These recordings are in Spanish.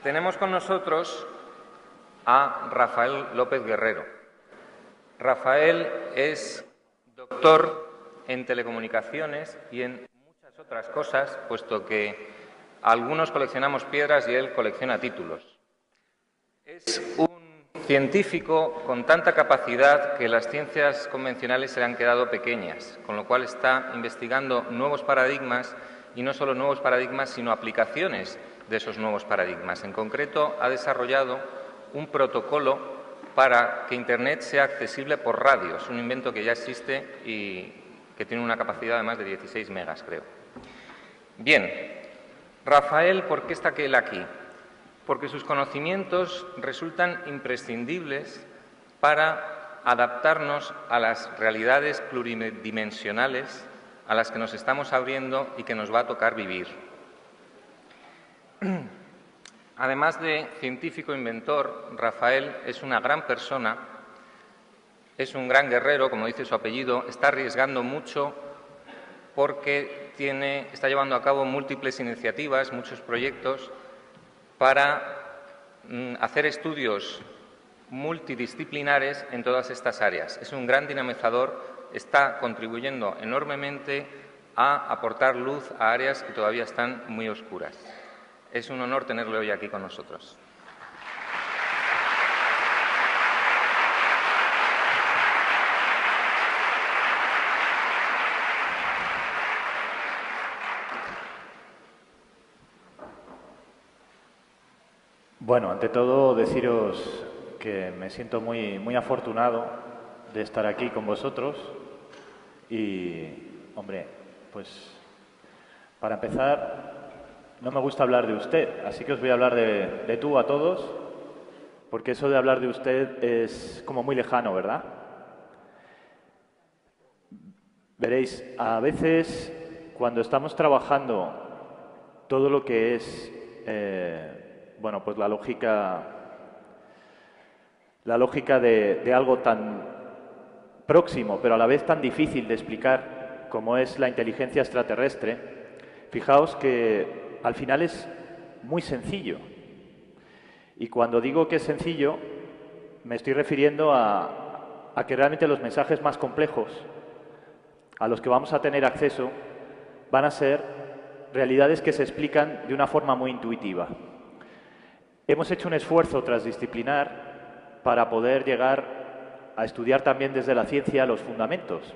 Tenemos con nosotros a Rafael López Guerrero. Rafael es doctor en telecomunicaciones y en muchas otras cosas, puesto que algunos coleccionamos piedras y él colecciona títulos. Es un científico con tanta capacidad que las ciencias convencionales se le han quedado pequeñas, con lo cual está investigando nuevos paradigmas y no solo nuevos paradigmas, sino aplicaciones de esos nuevos paradigmas. En concreto, ha desarrollado un protocolo para que Internet sea accesible por radio. Es un invento que ya existe y que tiene una capacidad de más de 16 megas, creo. Bien, Rafael, ¿por qué está él aquí? Porque sus conocimientos resultan imprescindibles para adaptarnos a las realidades pluridimensionales a las que nos estamos abriendo y que nos va a tocar vivir. Además de científico inventor, Rafael es una gran persona, es un gran guerrero, como dice su apellido, está arriesgando mucho porque está llevando a cabo múltiples iniciativas, muchos proyectos para hacer estudios multidisciplinares en todas estas áreas. Es un gran dinamizador, está contribuyendo enormemente a aportar luz a áreas que todavía están muy oscuras. Es un honor tenerle hoy aquí con nosotros. Bueno, ante todo deciros que me siento muy afortunado de estar aquí con vosotros y, hombre, pues para empezar no me gusta hablar de usted, así que os voy a hablar de tú a todos, porque eso de hablar de usted es como muy lejano, ¿verdad? Veréis, a veces cuando estamos trabajando todo lo que es bueno, pues la lógica de algo tan próximo, pero a la vez tan difícil de explicar como es la inteligencia extraterrestre, fijaos que al final es muy sencillo. Y cuando digo que es sencillo, me estoy refiriendo a que realmente los mensajes más complejos a los que vamos a tener acceso van a ser realidades que se explican de una forma muy intuitiva. Hemos hecho un esfuerzo transdisciplinar para poder llegar a estudiar también desde la ciencia los fundamentos.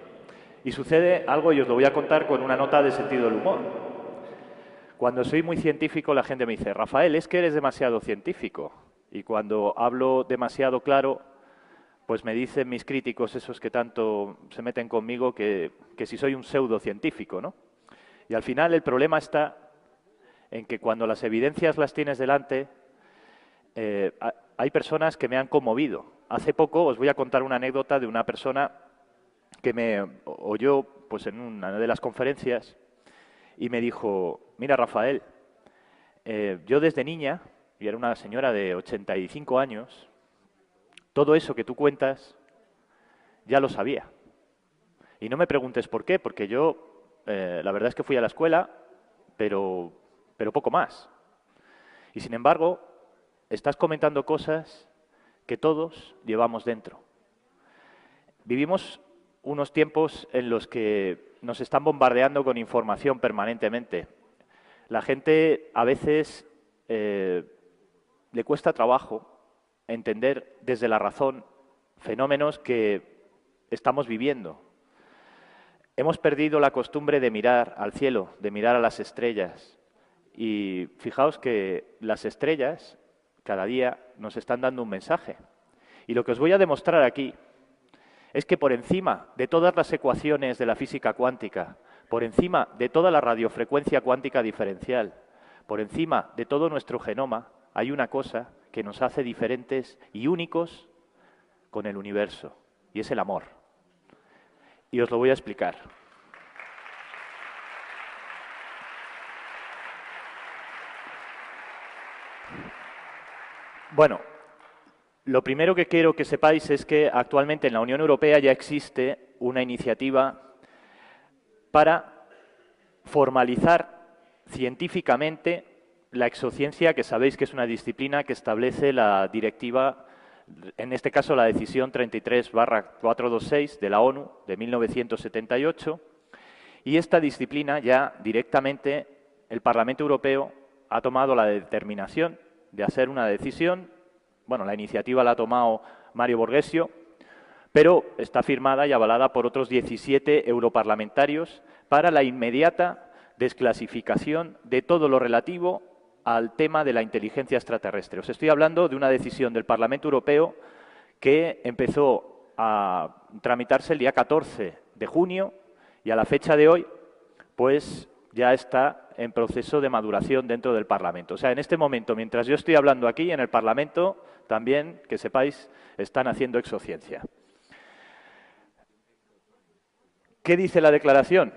Y sucede algo, y os lo voy a contar con una nota de sentido del humor. Cuando soy muy científico, la gente me dice, Rafael, es que eres demasiado científico. Y cuando hablo demasiado claro, pues me dicen mis críticos, esos que tanto se meten conmigo, que si soy un pseudocientífico, ¿no? Y al final el problema está en que cuando las evidencias las tienes delante, hay personas que me han conmovido. Hace poco os voy a contar una anécdota de una persona que me oyó pues, en una de las conferencias y me dijo, mira Rafael, yo desde niña, y era una señora de 85 años, todo eso que tú cuentas ya lo sabía. Y no me preguntes por qué, porque yo la verdad es que fui a la escuela, pero poco más. Y sin embargo, estás comentando cosas que todos llevamos dentro. Vivimos unos tiempos en los que nos están bombardeando con información permanentemente. La gente a veces le cuesta trabajo entender desde la razón fenómenos que estamos viviendo. Hemos perdido la costumbre de mirar al cielo, de mirar a las estrellas. Y fijaos que las estrellas cada día nos están dando un mensaje. Y lo que os voy a demostrar aquí es que por encima de todas las ecuaciones de la física cuántica, por encima de toda la radiofrecuencia cuántica diferencial, por encima de todo nuestro genoma, hay una cosa que nos hace diferentes y únicos con el universo, y es el amor. Y os lo voy a explicar. Bueno, lo primero que quiero que sepáis es que actualmente en la Unión Europea ya existe una iniciativa para formalizar científicamente la exociencia, que sabéis que es una disciplina que establece la directiva, en este caso la decisión 33/426 de la ONU de 1978, y esta disciplina ya directamente el Parlamento Europeo ha tomado la determinación de hacer una decisión. Bueno, la iniciativa la ha tomado Mario Borghesio, pero está firmada y avalada por otros 17 europarlamentarios para la inmediata desclasificación de todo lo relativo al tema de la inteligencia extraterrestre. Os estoy hablando de una decisión del Parlamento Europeo que empezó a tramitarse el día 14 de junio y a la fecha de hoy, pues ya está en proceso de maduración dentro del Parlamento. O sea, en este momento, mientras yo estoy hablando aquí, en el Parlamento, también, que sepáis, están haciendo exociencia. ¿Qué dice la declaración?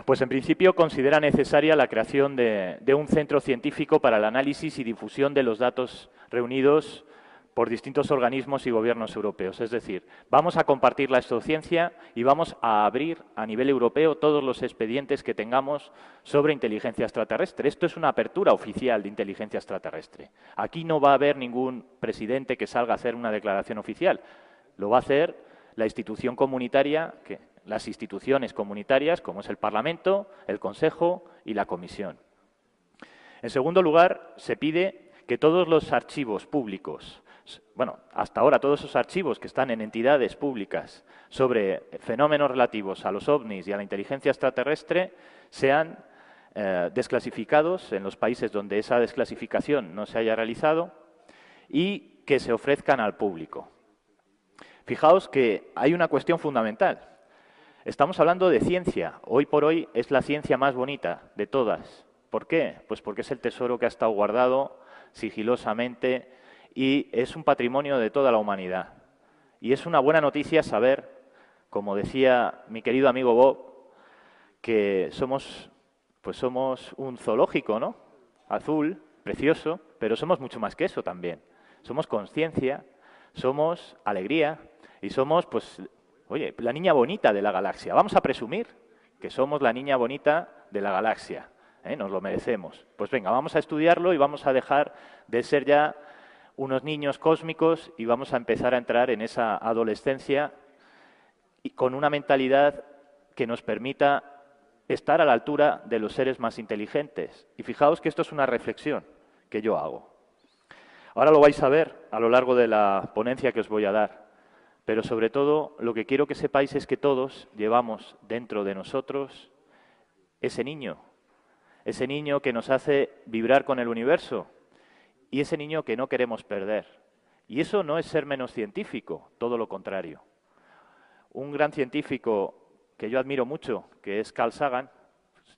Pues en principio considera necesaria la creación de un centro científico para el análisis y difusión de los datos reunidos por distintos organismos y gobiernos europeos. Es decir, vamos a compartir la exociencia y vamos a abrir a nivel europeo todos los expedientes que tengamos sobre inteligencia extraterrestre. Esto es una apertura oficial de inteligencia extraterrestre. Aquí no va a haber ningún presidente que salga a hacer una declaración oficial. Lo va a hacer la institución comunitaria, las instituciones comunitarias, como es el Parlamento, el Consejo y la Comisión. En segundo lugar, se pide que todos los archivos públicos, bueno, hasta ahora todos esos archivos que están en entidades públicas sobre fenómenos relativos a los ovnis y a la inteligencia extraterrestre sean desclasificados en los países donde esa desclasificación no se haya realizado y que se ofrezcan al público. Fijaos que hay una cuestión fundamental. Estamos hablando de ciencia. Hoy por hoy es la ciencia más bonita de todas. ¿Por qué? Pues porque es el tesoro que ha estado guardado sigilosamente y es un patrimonio de toda la humanidad. Y es una buena noticia saber, como decía mi querido amigo Bob, que somos un zoológico, ¿no? Azul, precioso, pero somos mucho más que eso también. Somos conciencia, somos alegría y somos, pues, oye, la niña bonita de la galaxia. Vamos a presumir que somos la niña bonita de la galaxia. Nos lo merecemos. Pues venga, vamos a estudiarlo y vamos a dejar de ser ya unos niños cósmicos y vamos a empezar a entrar en esa adolescencia y con una mentalidad que nos permita estar a la altura de los seres más inteligentes. Y fijaos que esto es una reflexión que yo hago. Ahora lo vais a ver a lo largo de la ponencia que os voy a dar. Pero sobre todo, lo que quiero que sepáis es que todos llevamos dentro de nosotros ese niño que nos hace vibrar con el universo y ese niño que no queremos perder. Y eso no es ser menos científico, todo lo contrario. Un gran científico que yo admiro mucho, que es Carl Sagan,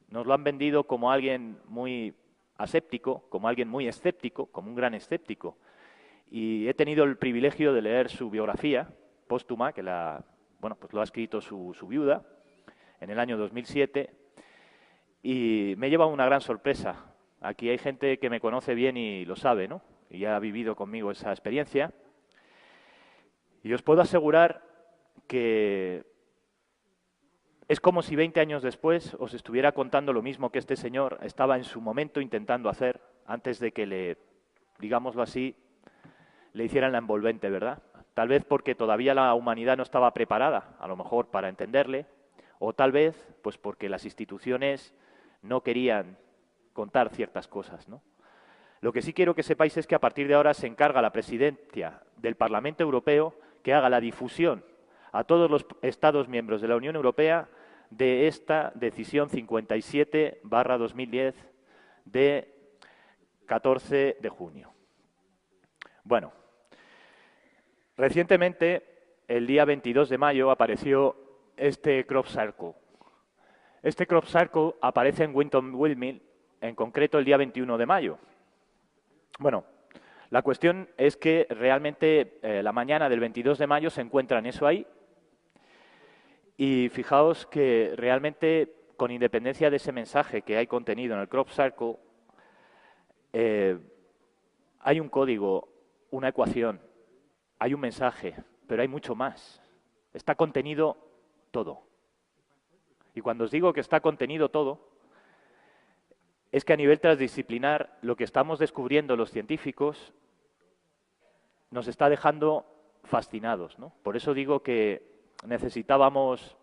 nos lo han vendido como alguien muy aséptico, como alguien muy escéptico, como un gran escéptico. Y he tenido el privilegio de leer su biografía póstuma, que lo ha escrito su viuda en el año 2007, y me lleva una gran sorpresa. Aquí hay gente que me conoce bien y lo sabe, ¿no? Y ha vivido conmigo esa experiencia. Y os puedo asegurar que es como si 20 años después os estuviera contando lo mismo que este señor estaba en su momento intentando hacer antes de que digámoslo así, le hicieran la envolvente, ¿verdad? Tal vez porque todavía la humanidad no estaba preparada, a lo mejor, para entenderle, o tal vez pues porque las instituciones no querían contar ciertas cosas, ¿no? Lo que sí quiero que sepáis es que a partir de ahora se encarga la presidencia del Parlamento Europeo que haga la difusión a todos los Estados miembros de la Unión Europea de esta decisión 57/2010 de 14 de junio. Bueno, recientemente, el día 22 de mayo, apareció este crop circle. Este crop circle aparece en Winton Windmill, en concreto el día 21 de mayo. Bueno, la cuestión es que realmente la mañana del 22 de mayo se encuentran eso ahí y fijaos que realmente, con independencia de ese mensaje que hay contenido en el crop circle, hay un código, una ecuación, hay un mensaje, pero hay mucho más. Está contenido todo. Y cuando os digo que está contenido todo, es que a nivel transdisciplinar lo que estamos descubriendo los científicos nos está dejando fascinados, ¿no? Por eso digo que necesitábamos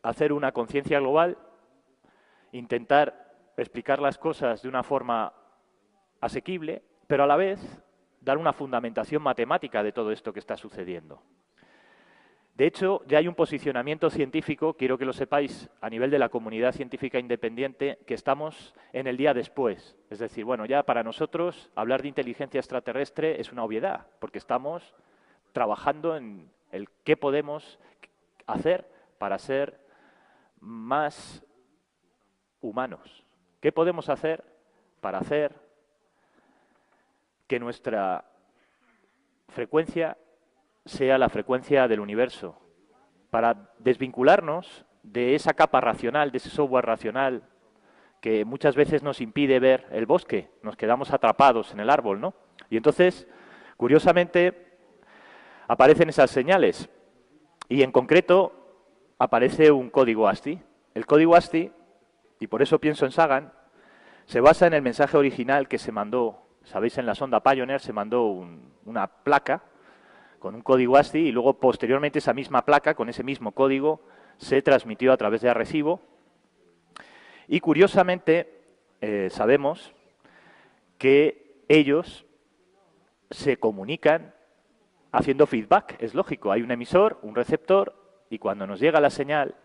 hacer una conciencia global, intentar explicar las cosas de una forma asequible, pero a la vez dar una fundamentación matemática de todo esto que está sucediendo. De hecho, ya hay un posicionamiento científico, quiero que lo sepáis, a nivel de la comunidad científica independiente, que estamos en el día después. Es decir, bueno, ya para nosotros hablar de inteligencia extraterrestre es una obviedad, porque estamos trabajando en el qué podemos hacer para ser más humanos. ¿Qué podemos hacer para hacer que nuestra frecuencia sea la frecuencia del universo, para desvincularnos de esa capa racional, de ese software racional que muchas veces nos impide ver el bosque, nos quedamos atrapados en el árbol, ¿no? Y entonces, curiosamente, aparecen esas señales y en concreto aparece un código ASCII. El código ASCII, y por eso pienso en Sagan, se basa en el mensaje original que se mandó, sabéis, en la sonda Pioneer se mandó una placa con un código ASCII y luego posteriormente esa misma placa con ese mismo código se transmitió a través de Arecibo. Y curiosamente sabemos que ellos se comunican haciendo feedback. Es lógico, hay un emisor, un receptor y cuando nos llega la señal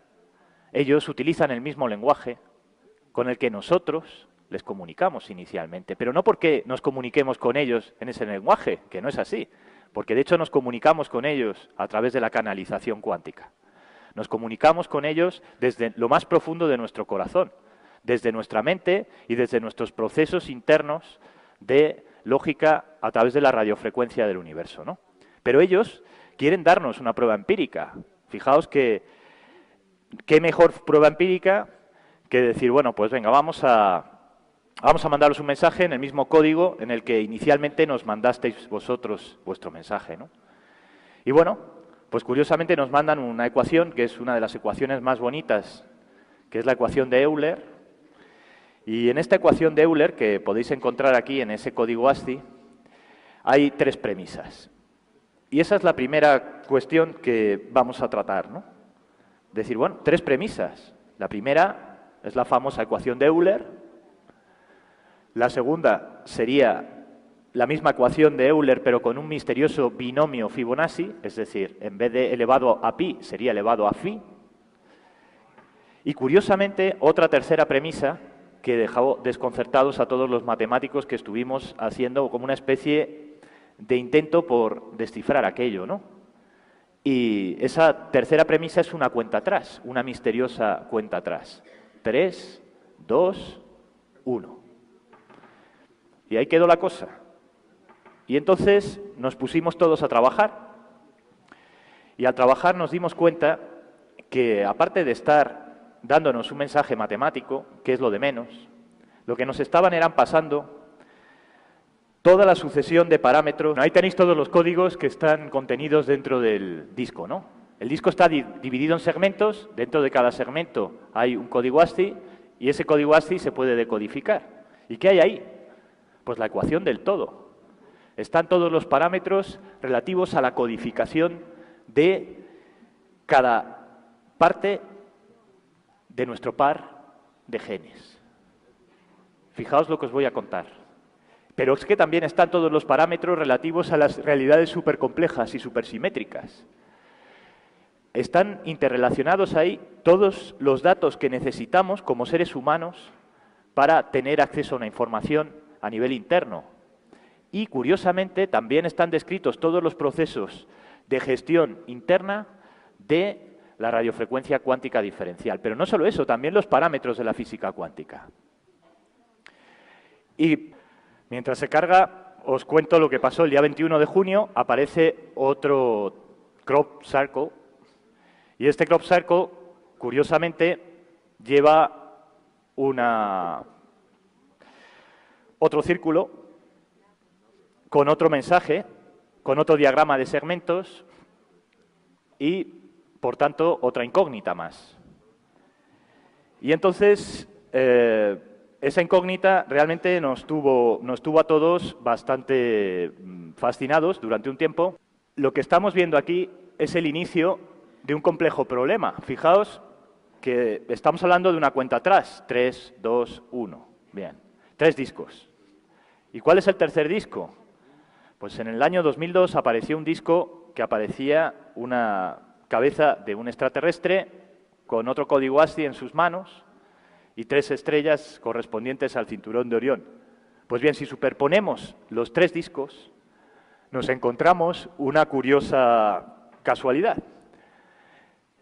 ellos utilizan el mismo lenguaje con el que nosotros les comunicamos inicialmente. Pero no porque nos comuniquemos con ellos en ese lenguaje, que no es así. Porque de hecho nos comunicamos con ellos a través de la canalización cuántica. Nos comunicamos con ellos desde lo más profundo de nuestro corazón, desde nuestra mente y desde nuestros procesos internos de lógica a través de la radiofrecuencia del universo, ¿no? Pero ellos quieren darnos una prueba empírica. Fijaos que qué mejor prueba empírica que decir, bueno, pues venga, vamos a mandaros un mensaje en el mismo código en el que inicialmente nos mandasteis vosotros vuestro mensaje, ¿no? Y bueno, pues curiosamente nos mandan una ecuación que es una de las ecuaciones más bonitas, que es la ecuación de Euler. Y en esta ecuación de Euler, que podéis encontrar aquí en ese código ASCII, hay tres premisas. Y esa es la primera cuestión que vamos a tratar, ¿no? Decir, bueno, tres premisas. La primera es la famosa ecuación de Euler. La segunda sería la misma ecuación de Euler, pero con un misterioso binomio Fibonacci, es decir, en vez de elevado a pi, sería elevado a phi. Y curiosamente, otra tercera premisa que dejó desconcertados a todos los matemáticos que estuvimos haciendo como una especie de intento por descifrar aquello, ¿no? Y esa tercera premisa es una cuenta atrás, una misteriosa cuenta atrás. 3, 2, 1. Y ahí quedó la cosa. Y entonces nos pusimos todos a trabajar. Y al trabajar nos dimos cuenta que, aparte de estar dándonos un mensaje matemático, que es lo de menos, lo que nos eran pasando toda la sucesión de parámetros. Ahí tenéis todos los códigos que están contenidos dentro del disco, ¿no? El disco está dividido en segmentos. Dentro de cada segmento hay un código ASCII y ese código ASCII se puede decodificar. ¿Y qué hay ahí? Pues la ecuación del todo. Están todos los parámetros relativos a la codificación de cada parte de nuestro par de genes. Fijaos lo que os voy a contar. Pero es que también están todos los parámetros relativos a las realidades supercomplejas y supersimétricas. Están interrelacionados ahí todos los datos que necesitamos como seres humanos para tener acceso a una información a nivel interno. Y, curiosamente, también están descritos todos los procesos de gestión interna de la radiofrecuencia cuántica diferencial. Pero no solo eso, también los parámetros de la física cuántica. Y mientras se carga, os cuento lo que pasó el día 21 de junio. Aparece otro crop circle. Y este crop circle, curiosamente, lleva otro círculo con otro mensaje, con otro diagrama de segmentos y, por tanto, otra incógnita más. Y entonces esa incógnita realmente nos tuvo a todos bastante fascinados durante un tiempo. Lo que estamos viendo aquí es el inicio de un complejo problema. Fijaos que estamos hablando de una cuenta atrás. 3, 2, 1. Bien. 3 discos. ¿Y cuál es el tercer disco? Pues en el año 2002 apareció un disco que aparecía una cabeza de un extraterrestre con otro código ASCII en sus manos y 3 estrellas correspondientes al cinturón de Orión. Pues bien, si superponemos los 3 discos, nos encontramos una curiosa casualidad.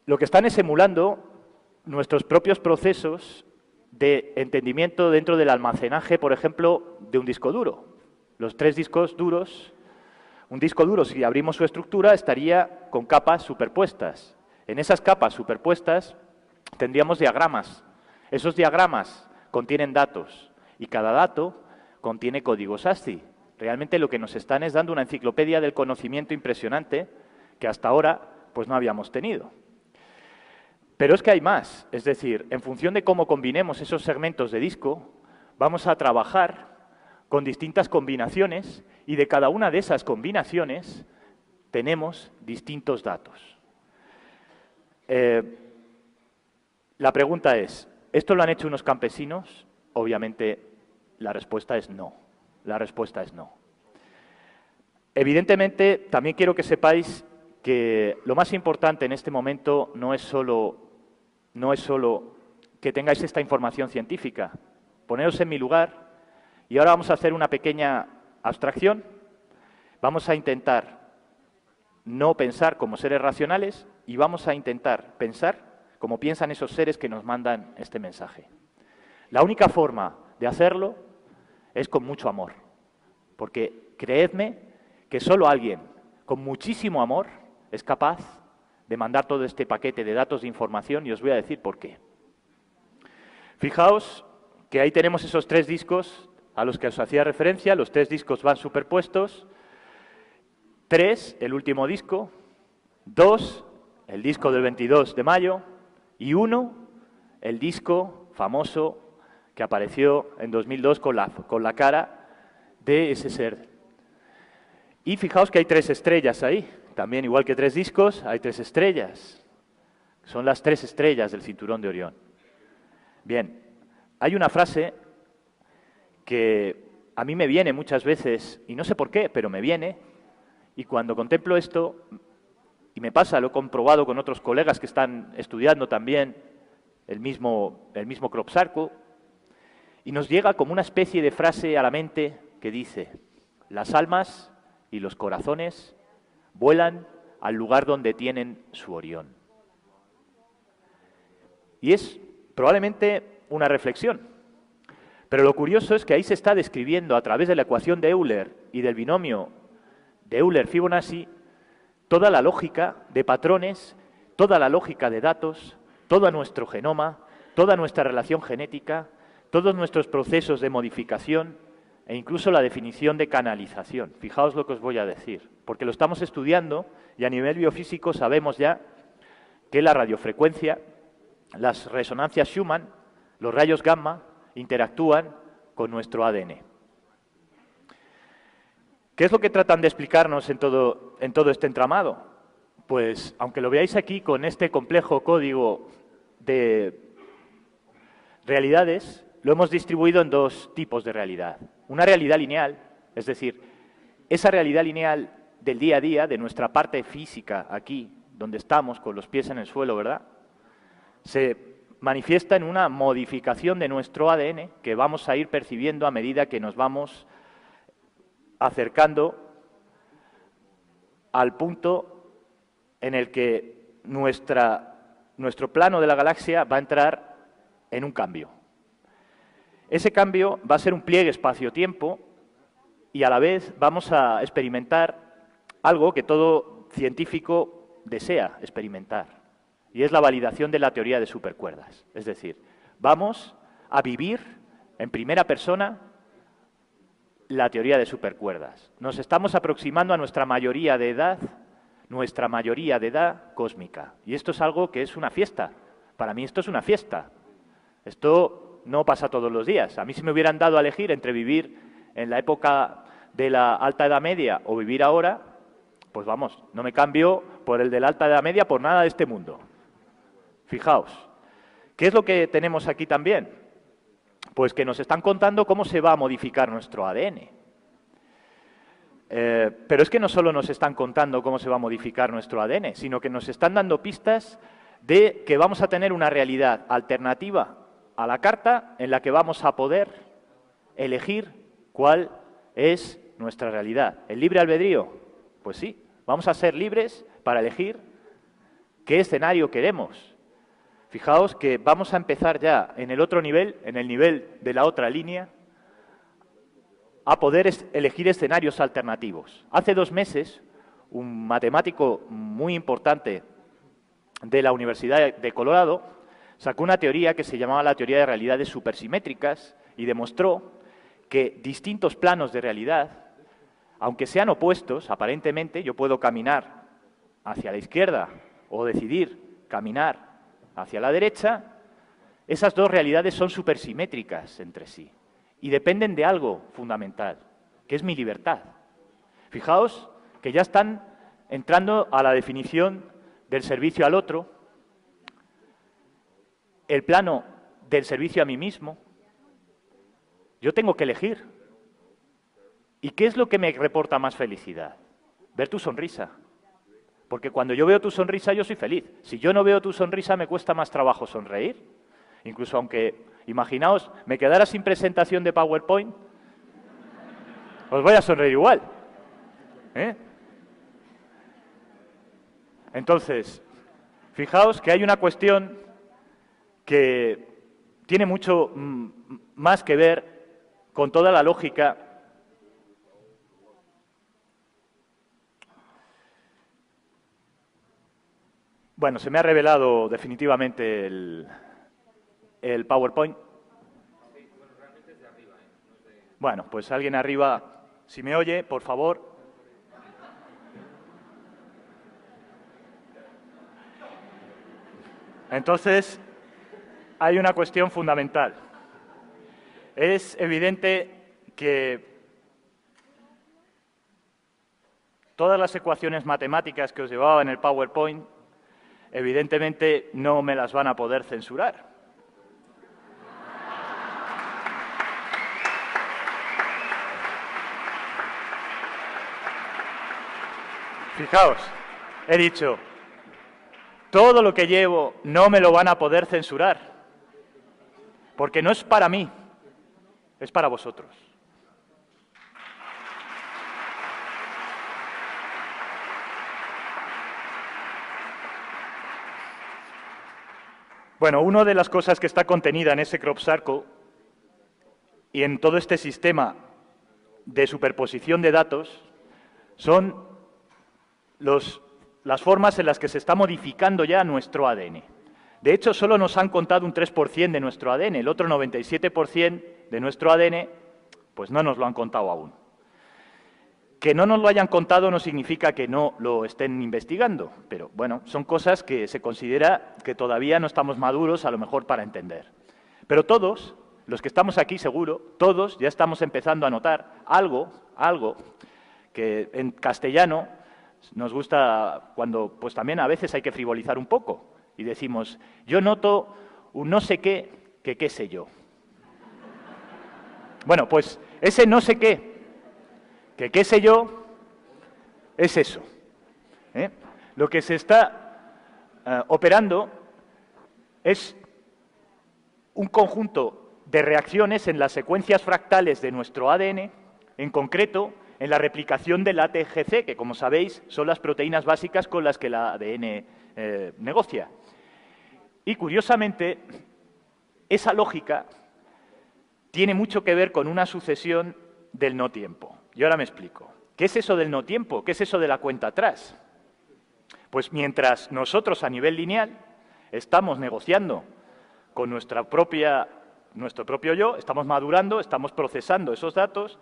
Lo que están es emulando nuestros propios procesos de entendimiento dentro del almacenaje, por ejemplo, de un disco duro. Los 3 discos duros, un disco duro, si abrimos su estructura, estaría con capas superpuestas. En esas capas superpuestas tendríamos diagramas. Esos diagramas contienen datos y cada dato contiene códigos ASCII. Realmente lo que nos están es dando una enciclopedia del conocimiento impresionante que hasta ahora pues no habíamos tenido. Pero es que hay más, es decir, en función de cómo combinemos esos segmentos de disco, vamos a trabajar con distintas combinaciones y de cada una de esas combinaciones tenemos distintos datos. La pregunta es, ¿esto lo han hecho unos campesinos? Obviamente la respuesta es no. La respuesta es no. Evidentemente, también quiero que sepáis que lo más importante en este momento no es solo que tengáis esta información científica. Poneros en mi lugar y ahora vamos a hacer una pequeña abstracción. Vamos a intentar no pensar como seres racionales y vamos a intentar pensar como piensan esos seres que nos mandan este mensaje. La única forma de hacerlo es con mucho amor, porque creedme que solo alguien con muchísimo amor es capaz de mandar todo este paquete de datos de información y os voy a decir por qué. Fijaos que ahí tenemos esos 3 discos a los que os hacía referencia, los 3 discos van superpuestos, 3, el último disco, 2, el disco del 22 de mayo y 1, el disco famoso que apareció en 2002 con la cara de ese ser. Y fijaos que hay 3 estrellas ahí, también igual que 3 discos, hay 3 estrellas. Son las 3 estrellas del cinturón de Orión. Bien, hay una frase que a mí me viene muchas veces, y no sé por qué, pero me viene, y cuando contemplo esto, y me pasa, lo he comprobado con otros colegas que están estudiando también el mismo crop circle, y nos llega como una especie de frase a la mente que dice: las almas y los corazones vuelan al lugar donde tienen su Orión. Y es probablemente una reflexión, pero lo curioso es que ahí se está describiendo a través de la ecuación de Euler y del binomio de Euler-Fibonacci toda la lógica de patrones, toda la lógica de datos, todo nuestro genoma, toda nuestra relación genética, todos nuestros procesos de modificación e incluso la definición de canalización. Fijaos lo que os voy a decir, porque lo estamos estudiando y a nivel biofísico sabemos ya que la radiofrecuencia, las resonancias Schumann, los rayos gamma, interactúan con nuestro ADN. ¿Qué es lo que tratan de explicarnos en todo este entramado? Pues, aunque lo veáis aquí con este complejo código de realidades, lo hemos distribuido en 2 tipos de realidad. Una realidad lineal, es decir, esa realidad lineal del día a día, de nuestra parte física aquí, donde estamos con los pies en el suelo, ¿verdad? Se manifiesta en una modificación de nuestro ADN que vamos a ir percibiendo a medida que nos vamos acercando al punto en el que nuestro plano de la galaxia va a entrar en un cambio. Ese cambio va a ser un pliegue espacio-tiempo y a la vez vamos a experimentar algo que todo científico desea experimentar, y es la validación de la teoría de supercuerdas. Es decir, vamos a vivir en primera persona la teoría de supercuerdas. Nos estamos aproximando a nuestra mayoría de edad cósmica. Y esto es algo que es una fiesta. Para mí esto es una fiesta. Esto no pasa todos los días. A mí si me hubieran dado a elegir entre vivir en la época de la Alta Edad Media o vivir ahora, pues vamos, no me cambio por el de la Alta Edad Media por nada de este mundo. Fijaos, ¿qué es lo que tenemos aquí también? Pues que nos están contando cómo se va a modificar nuestro ADN. Pero es que no solo nos están contando cómo se va a modificar nuestro ADN, sino que nos están dando pistas de que vamos a tener una realidad alternativa a la carta en la que vamos a poder elegir cuál es nuestra realidad. ¿El libre albedrío? Pues sí, vamos a ser libres para elegir qué escenario queremos. Fijaos que vamos a empezar ya en el otro nivel, en el nivel de la otra línea, a poder elegir escenarios alternativos. Hace 2 meses, un matemático muy importante de la Universidad de Colorado sacó una teoría que se llamaba la teoría de realidades supersimétricas y demostró que distintos planos de realidad, aunque sean opuestos, aparentemente, yo puedo caminar hacia la izquierda o decidir caminar hacia la derecha, esas dos realidades son supersimétricas entre sí y dependen de algo fundamental, que es mi libertad. Fijaos que ya están entrando a la definición del servicio al otro, el plano del servicio a mí mismo. Yo tengo que elegir. ¿Y qué es lo que me reporta más felicidad? Ver tu sonrisa. Porque cuando yo veo tu sonrisa, yo soy feliz. Si yo no veo tu sonrisa, me cuesta más trabajo sonreír. Incluso aunque, imaginaos, me quedara sin presentación de PowerPoint, os voy a sonreír igual. Entonces, fijaos que hay una cuestión que tiene mucho más que ver con toda la lógica Bueno, se me ha revelado definitivamente el PowerPoint. Bueno, pues alguien arriba, si me oye, por favor. Entonces, hay una cuestión fundamental. Es evidente que todas las ecuaciones matemáticas que os llevaba en el PowerPoint, evidentemente no me las van a poder censurar. Fijaos, he dicho, todo lo que llevo no me lo van a poder censurar, porque no es para mí, es para vosotros. Bueno, una de las cosas que está contenida en ese crop circle y en todo este sistema de superposición de datos son las formas en las que se está modificando ya nuestro ADN. De hecho, solo nos han contado un 3% de nuestro ADN, el otro 97% de nuestro ADN, pues no nos lo han contado aún. Que no nos lo hayan contado no significa que no lo estén investigando, pero bueno, son cosas que se considera que todavía no estamos maduros a lo mejor para entender. Pero todos, los que estamos aquí seguro, todos ya estamos empezando a notar algo que en castellano nos gusta cuando pues también a veces hay que frivolizar un poco y decimos, yo noto un no sé qué, que qué sé yo. Bueno, pues ese no sé qué, que qué sé yo, es eso. Lo que se está operando es un conjunto de reacciones en las secuencias fractales de nuestro ADN, en concreto en la replicación del ATGC, que como sabéis son las proteínas básicas con las que el ADN negocia. Y curiosamente, esa lógica tiene mucho que ver con una sucesión del no tiempo. Y ahora me explico. ¿Qué es eso del no tiempo? ¿Qué es eso de la cuenta atrás? Pues mientras nosotros a nivel lineal estamos negociando con nuestro propio yo, estamos madurando, estamos procesando esos datos,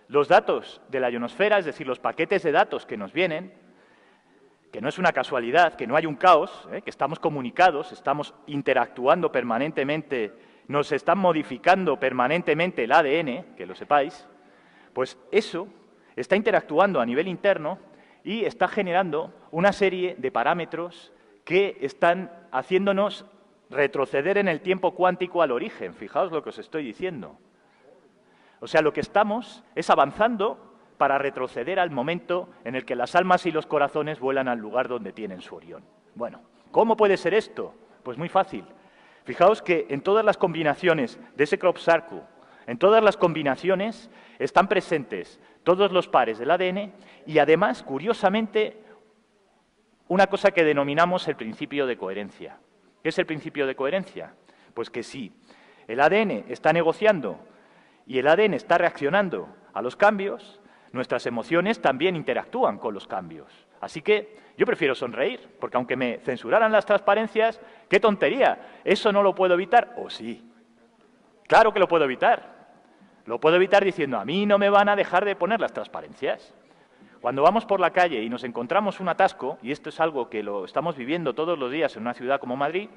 los datos de la ionosfera, es decir, los paquetes de datos que nos vienen, que no es una casualidad, que no hay un caos, que estamos comunicados, estamos interactuando permanentemente nos están modificando permanentemente el ADN, que lo sepáis, pues eso está interactuando a nivel interno y está generando una serie de parámetros que están haciéndonos retroceder en el tiempo cuántico al origen. Fijaos lo que os estoy diciendo. O sea, lo que estamos es avanzando para retroceder al momento en el que las almas y los corazones vuelan al lugar donde tienen su orión. Bueno, ¿cómo puede ser esto? Pues muy fácil. Fijaos que en todas las combinaciones de ese crop circle, en todas las combinaciones están presentes todos los pares del ADN y además, curiosamente, una cosa que denominamos el principio de coherencia. ¿Qué es el principio de coherencia? Pues que si el ADN está negociando y el ADN está reaccionando a los cambios, nuestras emociones también interactúan con los cambios. Así que yo prefiero sonreír, porque aunque me censuraran las transparencias, ¡qué tontería! ¿Eso no lo puedo evitar? ¿O sí? Claro que lo puedo evitar. Lo puedo evitar diciendo, a mí no me van a dejar de poner las transparencias. Cuando vamos por la calle y nos encontramos un atasco, y esto es algo que lo estamos viviendo todos los días en una ciudad como Madrid,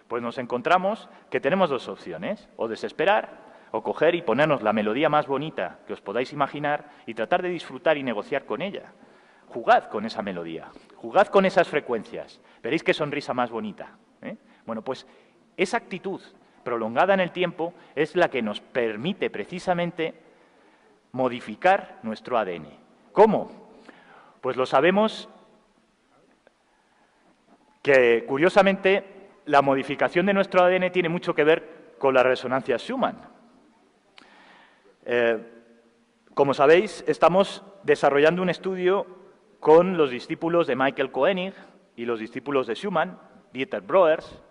pues nos encontramos que tenemos dos opciones, o desesperar, o coger y ponernos la melodía más bonita que os podáis imaginar y tratar de disfrutar y negociar con ella. Jugad con esa melodía, jugad con esas frecuencias, veréis qué sonrisa más bonita, ¿eh? Bueno, pues esa actitud prolongada en el tiempo es la que nos permite precisamente modificar nuestro ADN. ¿Cómo? Pues lo sabemos que, curiosamente, la modificación de nuestro ADN tiene mucho que ver con la resonancia Schumann. Como sabéis, estamos desarrollando un estudio con los discípulos de Michael Koenig y los discípulos de Schumann, Dieter Broers,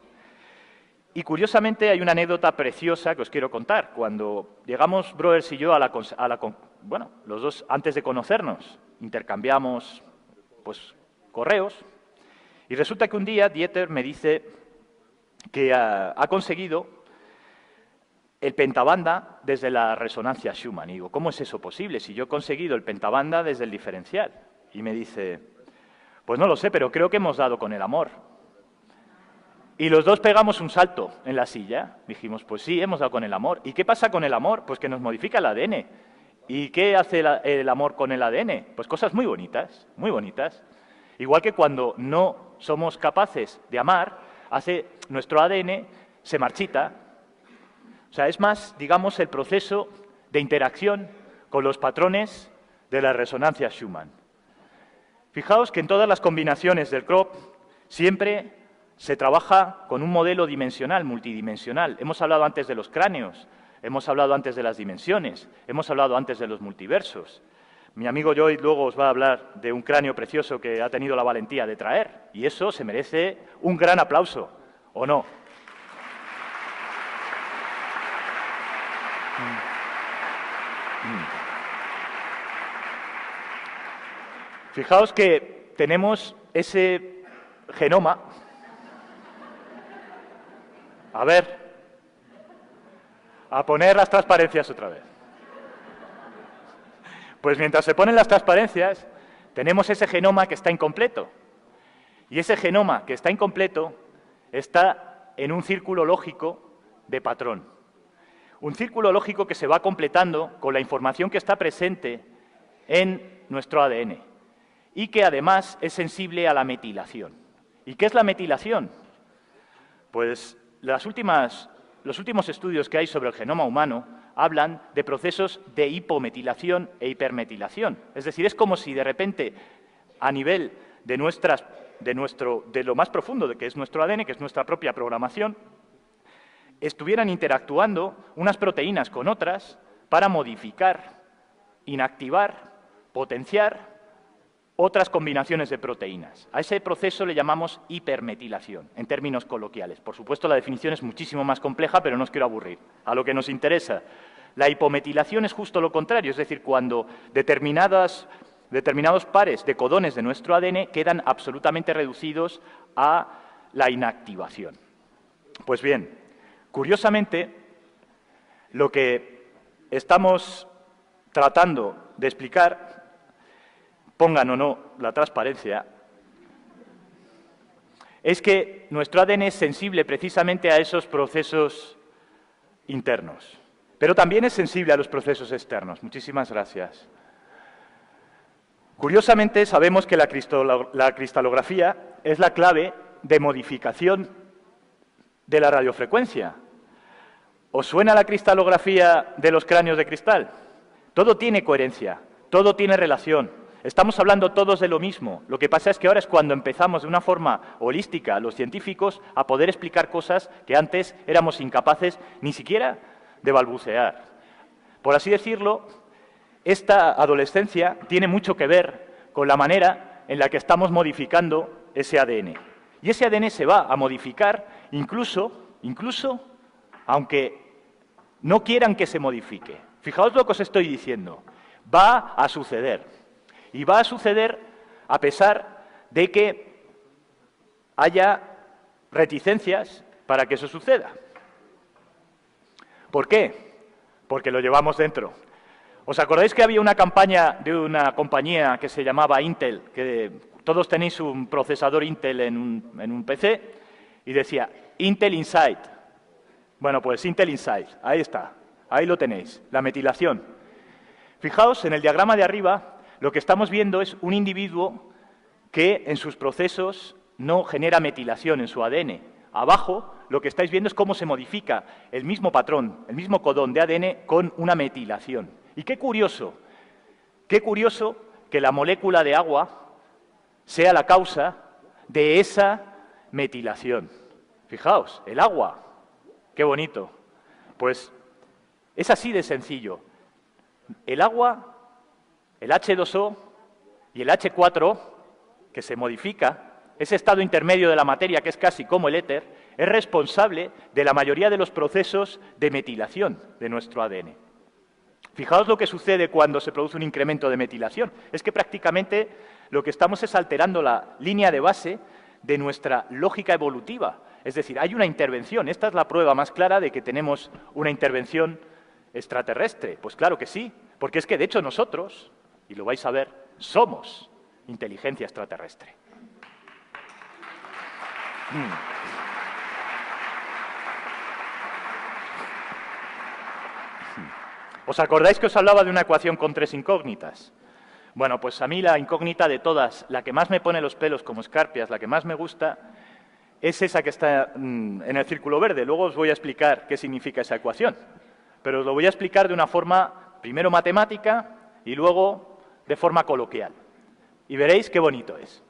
y curiosamente hay una anécdota preciosa que os quiero contar. Cuando llegamos Broers y yo bueno, los dos antes de conocernos, intercambiamos pues, correos, y resulta que un día Dieter me dice que ha conseguido el pentabanda desde la resonancia Schumann. Y digo, ¿cómo es eso posible si yo he conseguido el pentabanda desde el diferencial? Y me dice, pues no lo sé, pero creo que hemos dado con el amor. Y los dos pegamos un salto en la silla. Dijimos, pues sí, hemos dado con el amor. ¿Y qué pasa con el amor? Pues que nos modifica el ADN. ¿Y qué hace el amor con el ADN? Pues cosas muy bonitas, muy bonitas. Igual que cuando no somos capaces de amar, nuestro ADN se marchita. O sea, es más, digamos, el proceso de interacción con los patrones de la resonancia Schumann. Fijaos que en todas las combinaciones del crop siempre se trabaja con un modelo dimensional, multidimensional. Hemos hablado antes de los cráneos, hemos hablado antes de las dimensiones, hemos hablado antes de los multiversos. Mi amigo Joy luego os va a hablar de un cráneo precioso que ha tenido la valentía de traer, y eso se merece un gran aplauso, ¿o no? Fijaos que tenemos ese genoma. A ver, a poner las transparencias otra vez. Pues mientras se ponen las transparencias, tenemos ese genoma que está incompleto. Y ese genoma que está incompleto está en un círculo lógico de patrón. Un círculo lógico que se va completando con la información que está presente en nuestro ADN y que además es sensible a la metilación. ¿Y qué es la metilación? Pues los últimos estudios que hay sobre el genoma humano hablan de procesos de hipometilación e hipermetilación. Es decir, es como si de repente, a nivel de lo más profundo de que es nuestro ADN, que es nuestra propia programación, estuvieran interactuando unas proteínas con otras para modificar, inactivar, potenciar otras combinaciones de proteínas. A ese proceso le llamamos hipermetilación, en términos coloquiales. Por supuesto, la definición es muchísimo más compleja, pero no os quiero aburrir. A lo que nos interesa, la hipometilación es justo lo contrario, es decir, cuando determinados pares de codones de nuestro ADN quedan absolutamente reducidos a la inactivación. Pues bien, curiosamente, lo que estamos tratando de explicar, pongan o no la transparencia, es que nuestro ADN es sensible precisamente a esos procesos internos. Pero también es sensible a los procesos externos. Muchísimas gracias. Curiosamente, sabemos que la cristalografía es la clave de modificación de la radiofrecuencia. ¿Os suena la cristalografía de los cráneos de cristal? Todo tiene coherencia, todo tiene relación. Estamos hablando todos de lo mismo. Lo que pasa es que ahora es cuando empezamos de una forma holística, los científicos, a poder explicar cosas que antes éramos incapaces ni siquiera de balbucear. Por así decirlo, esta adolescencia tiene mucho que ver con la manera en la que estamos modificando ese ADN. Y ese ADN se va a modificar incluso aunque no quieran que se modifique. Fijaos lo que os estoy diciendo. Va a suceder. Y va a suceder a pesar de que haya reticencias para que eso suceda. ¿Por qué? Porque lo llevamos dentro. ¿Os acordáis que había una campaña de una compañía que se llamaba Intel, que todos tenéis un procesador Intel en un PC, y decía Intel Inside? Bueno, pues Intel Inside, ahí está, ahí lo tenéis, la metilación. Fijaos, en el diagrama de arriba, lo que estamos viendo es un individuo que en sus procesos no genera metilación en su ADN. Abajo, lo que estáis viendo es cómo se modifica el mismo patrón, el mismo codón de ADN con una metilación. Y qué curioso que la molécula de agua sea la causa de esa metilación. Fijaos, el agua, qué bonito. Pues es así de sencillo. El agua, el H2O y el H4, que se modifica, ese estado intermedio de la materia que es casi como el éter, es responsable de la mayoría de los procesos de metilación de nuestro ADN. Fijaos lo que sucede cuando se produce un incremento de metilación. Es que prácticamente lo que estamos es alterando la línea de base de nuestra lógica evolutiva. Es decir, hay una intervención. Esta es la prueba más clara de que tenemos una intervención extraterrestre. Pues claro que sí, porque es que de hecho nosotros, y lo vais a ver, somos inteligencia extraterrestre. ¿Os acordáis que os hablaba de una ecuación con 3 incógnitas? Bueno, pues a mí la incógnita de todas, la que más me pone los pelos como escarpias, la que más me gusta, es esa que está en el círculo verde. Luego os voy a explicar qué significa esa ecuación. Pero os lo voy a explicar de una forma, primero matemática y luego de forma coloquial. Y veréis qué bonito es.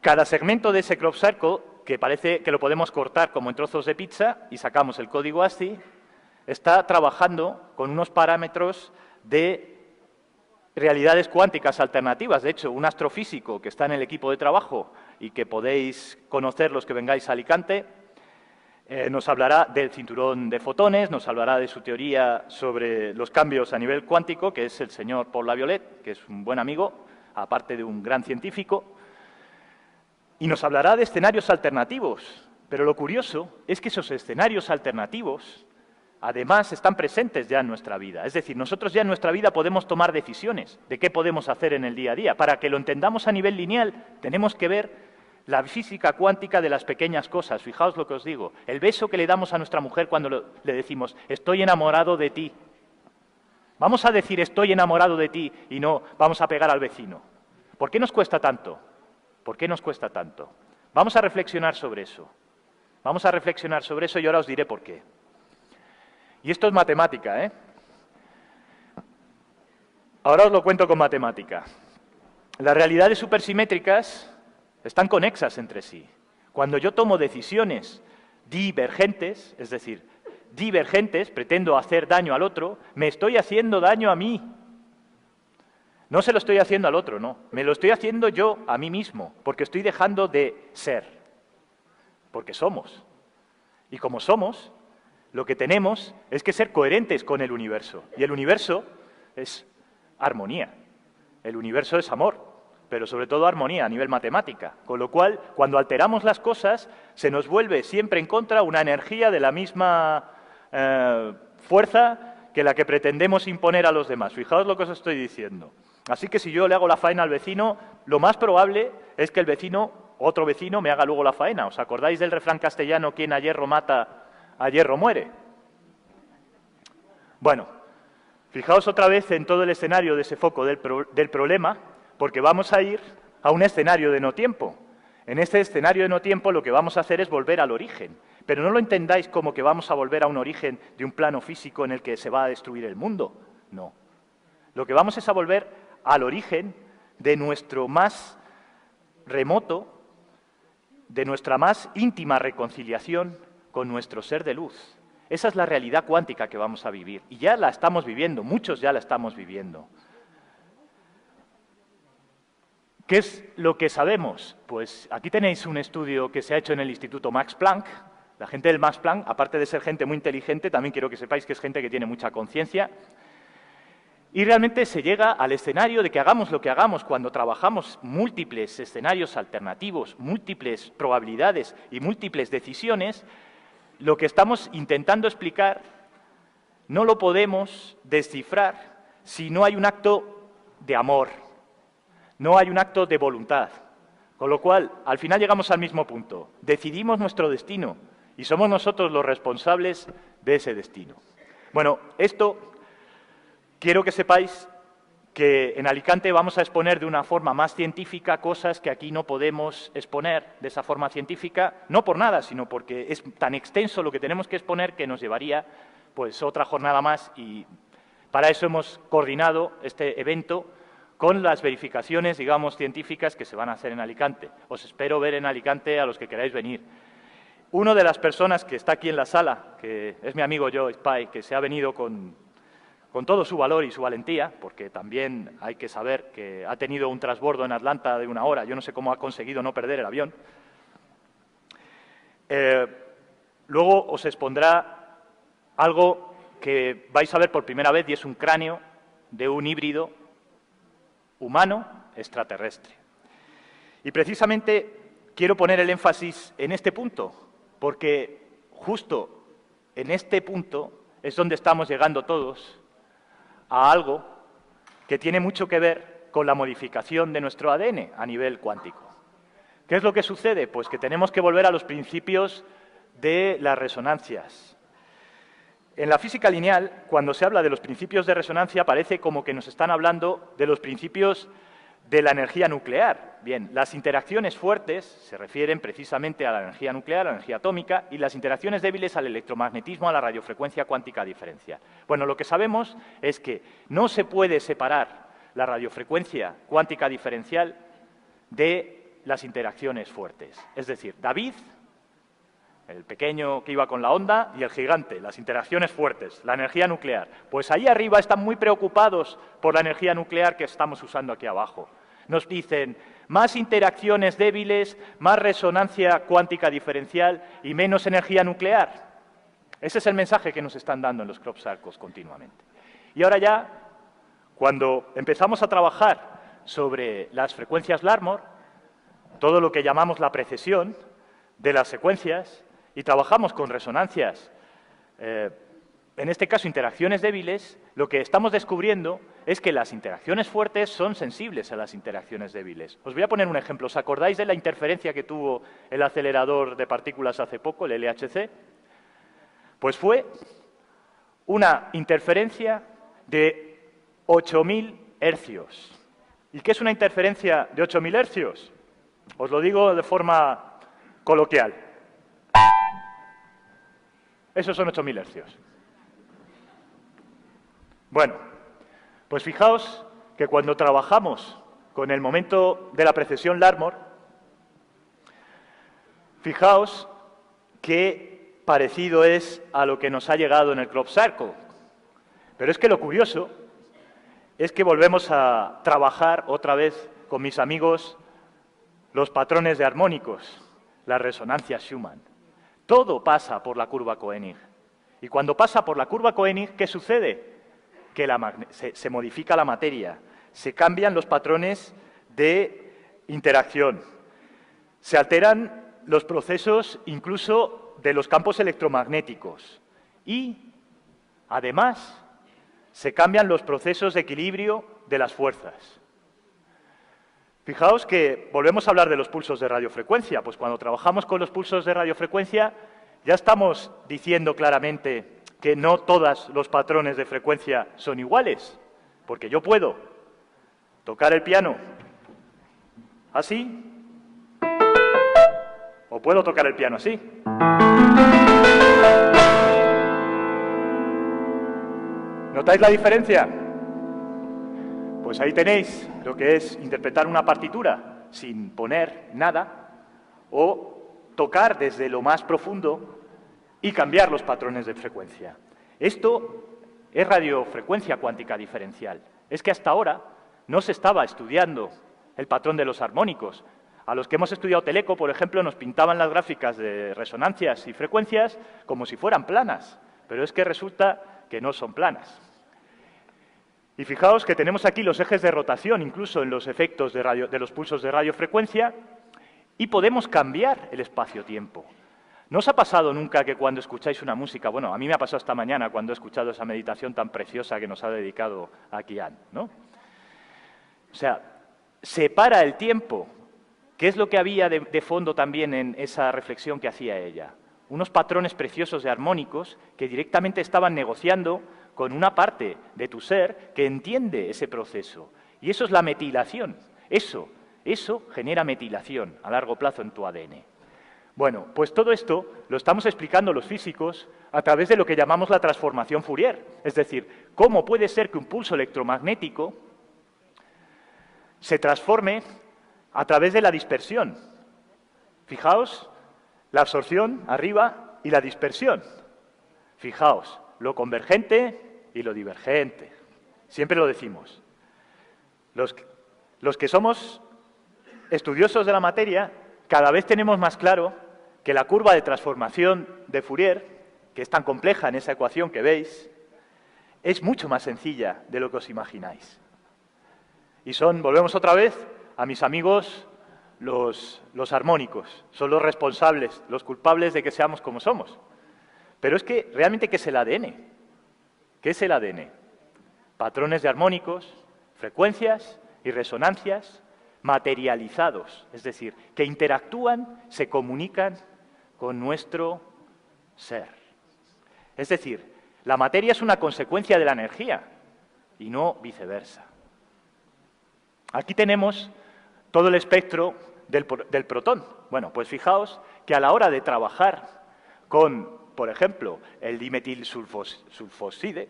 Cada segmento de ese crop circle, que parece que lo podemos cortar como en trozos de pizza y sacamos el código ASCII, está trabajando con unos parámetros de realidades cuánticas alternativas. De hecho, un astrofísico que está en el equipo de trabajo y que podéis conocer los que vengáis a Alicante, nos hablará del cinturón de fotones, nos hablará de su teoría sobre los cambios a nivel cuántico, que es el señor Paul Laviolette, que es un buen amigo, aparte de un gran científico, y nos hablará de escenarios alternativos. Pero lo curioso es que esos escenarios alternativos además están presentes ya en nuestra vida. Es decir, nosotros ya en nuestra vida podemos tomar decisiones de qué podemos hacer en el día a día. Para que lo entendamos a nivel lineal, tenemos que ver la física cuántica de las pequeñas cosas. Fijaos lo que os digo. El beso que le damos a nuestra mujer cuando le decimos, estoy enamorado de ti. Vamos a decir, estoy enamorado de ti, y no vamos a pegar al vecino. ¿Por qué nos cuesta tanto? ¿Por qué nos cuesta tanto? Vamos a reflexionar sobre eso. Vamos a reflexionar sobre eso y ahora os diré por qué. Y esto es matemática, ¿eh? Ahora os lo cuento con matemática. Las realidades supersimétricas están conexas entre sí. Cuando yo tomo decisiones divergentes, es decir, divergentes, pretendo hacer daño al otro, me estoy haciendo daño a mí. No se lo estoy haciendo al otro, no. Me lo estoy haciendo yo a mí mismo, porque estoy dejando de ser. Porque somos. Y como somos, lo que tenemos es que ser coherentes con el universo. Y el universo es armonía. El universo es amor, pero sobre todo armonía a nivel matemática. Con lo cual, cuando alteramos las cosas, se nos vuelve siempre en contra una energía de la misma fuerza que la que pretendemos imponer a los demás. Fijaos lo que os estoy diciendo. Así que si yo le hago la faena al vecino, lo más probable es que el vecino, otro vecino, me haga luego la faena. ¿Os acordáis del refrán castellano, quien a hierro mata, a hierro muere. Bueno, fijaos otra vez en todo el escenario de ese foco del problema, porque vamos a ir a un escenario de no tiempo. En este escenario de no tiempo lo que vamos a hacer es volver al origen, pero no lo entendáis como que vamos a volver a un origen de un plano físico en el que se va a destruir el mundo. No. Lo que vamos es a volver al origen de nuestro más remoto, de nuestra más íntima reconciliación con nuestro ser de luz. Esa es la realidad cuántica que vamos a vivir. Y ya la estamos viviendo, muchos ya la estamos viviendo. ¿Qué es lo que sabemos? Pues aquí tenéis un estudio que se ha hecho en el Instituto Max Planck. La gente del Max Planck, aparte de ser gente muy inteligente, también quiero que sepáis que es gente que tiene mucha conciencia. Y realmente se llega al escenario de que hagamos lo que hagamos cuando trabajamos múltiples escenarios alternativos, múltiples probabilidades y múltiples decisiones, lo que estamos intentando explicar no lo podemos descifrar si no hay un acto de amor, no hay un acto de voluntad. Con lo cual, al final llegamos al mismo punto. Decidimos nuestro destino y somos nosotros los responsables de ese destino. Bueno, esto quiero que sepáis que en Alicante vamos a exponer de una forma más científica cosas que aquí no podemos exponer de esa forma científica, no por nada, sino porque es tan extenso lo que tenemos que exponer que nos llevaría pues otra jornada más y para eso hemos coordinado este evento con las verificaciones, digamos, científicas que se van a hacer en Alicante. Os espero ver en Alicante a los que queráis venir. Una de las personas que está aquí en la sala, que es mi amigo Joe Spy, que se ha venido con todo su valor y su valentía, porque también hay que saber que ha tenido un transbordo en Atlanta de 1 hora, yo no sé cómo ha conseguido no perder el avión. Luego os expondrá algo que vais a ver por primera vez y es un cráneo de un híbrido humano extraterrestre. Y precisamente quiero poner el énfasis en este punto, porque justo en este punto es donde estamos llegando todos a algo que tiene mucho que ver con la modificación de nuestro ADN a nivel cuántico. ¿Qué es lo que sucede? Pues que tenemos que volver a los principios de las resonancias. En la física lineal, cuando se habla de los principios de resonancia, parece como que nos están hablando de los principios de la energía nuclear. Bien, las interacciones fuertes se refieren precisamente a la energía nuclear, a la energía atómica, y las interacciones débiles al electromagnetismo, a la radiofrecuencia cuántica diferencial. Bueno, lo que sabemos es que no se puede separar la radiofrecuencia cuántica diferencial de las interacciones fuertes. Es decir, David, el pequeño que iba con la onda, y el gigante, las interacciones fuertes, la energía nuclear. Pues ahí arriba están muy preocupados por la energía nuclear que estamos usando aquí abajo. Nos dicen más interacciones débiles, más resonancia cuántica diferencial y menos energía nuclear. Ese es el mensaje que nos están dando en los crop circles continuamente. Y ahora ya, cuando empezamos a trabajar sobre las frecuencias Larmor, todo lo que llamamos la precesión de las secuencias, y trabajamos con resonancias, en este caso interacciones débiles, lo que estamos descubriendo es que las interacciones fuertes son sensibles a las interacciones débiles. Os voy a poner un ejemplo. ¿Os acordáis de la interferencia que tuvo el acelerador de partículas hace poco, el LHC? Pues fue una interferencia de 8.000 hercios. ¿Y qué es una interferencia de 8.000 hercios? Os lo digo de forma coloquial. Esos son 8.000 hercios. Bueno, pues fijaos que cuando trabajamos con el momento de la precesión Larmor, fijaos qué parecido es a lo que nos ha llegado en el crop circle. Pero es que lo curioso es que volvemos a trabajar otra vez con mis amigos los patrones de armónicos, las resonancias Schumann. Todo pasa por la curva Koenig. Y cuando pasa por la curva Koenig, ¿qué sucede? Que se modifica la materia, se cambian los patrones de interacción, se alteran los procesos incluso de los campos electromagnéticos y, además, se cambian los procesos de equilibrio de las fuerzas. Fijaos que volvemos a hablar de los pulsos de radiofrecuencia. Pues cuando trabajamos con los pulsos de radiofrecuencia, ya estamos diciendo claramente que no todos los patrones de frecuencia son iguales, porque yo puedo tocar el piano así, o puedo tocar el piano así. ¿Notáis la diferencia? Pues ahí tenéis lo que es interpretar una partitura sin poner nada o tocar desde lo más profundo y cambiar los patrones de frecuencia. Esto es radiofrecuencia cuántica diferencial. Es que hasta ahora no se estaba estudiando el patrón de los armónicos. A los que hemos estudiado teleco, por ejemplo, nos pintaban las gráficas de resonancias y frecuencias como si fueran planas, pero es que resulta que no son planas. Y fijaos que tenemos aquí los ejes de rotación, incluso en los efectos de los pulsos de radiofrecuencia, y podemos cambiar el espacio-tiempo. ¿No os ha pasado nunca que cuando escucháis una música, bueno, a mí me ha pasado esta mañana cuando he escuchado esa meditación tan preciosa que nos ha dedicado aquí Anne, ¿no? O sea, separa el tiempo. ¿Qué es lo que había de fondo también en esa reflexión que hacía ella? Unos patrones preciosos de armónicos que directamente estaban negociando con una parte de tu ser que entiende ese proceso. Y eso es la metilación. Eso genera metilación a largo plazo en tu ADN. Bueno, pues todo esto lo estamos explicando los físicos a través de lo que llamamos la transformación Fourier. Es decir, cómo puede ser que un pulso electromagnético se transforme a través de la dispersión. Fijaos, la absorción arriba y la dispersión. Fijaos, lo convergente y lo divergente. Siempre lo decimos. Los que somos estudiosos de la materia, cada vez tenemos más claro que la curva de transformación de Fourier, que es tan compleja en esa ecuación que veis, es mucho más sencilla de lo que os imagináis. Y volvemos otra vez a mis amigos los armónicos. Son los responsables, los culpables de que seamos como somos. Pero es que, realmente, ¿qué es el ADN? ¿Qué es el ADN? Patrones de armónicos, frecuencias y resonancias materializados, es decir, que interactúan, se comunican con nuestro ser. Es decir, la materia es una consecuencia de la energía y no viceversa. Aquí tenemos todo el espectro del protón. Bueno, pues fijaos que a la hora de trabajar con, por ejemplo, el dimetilsulfoside,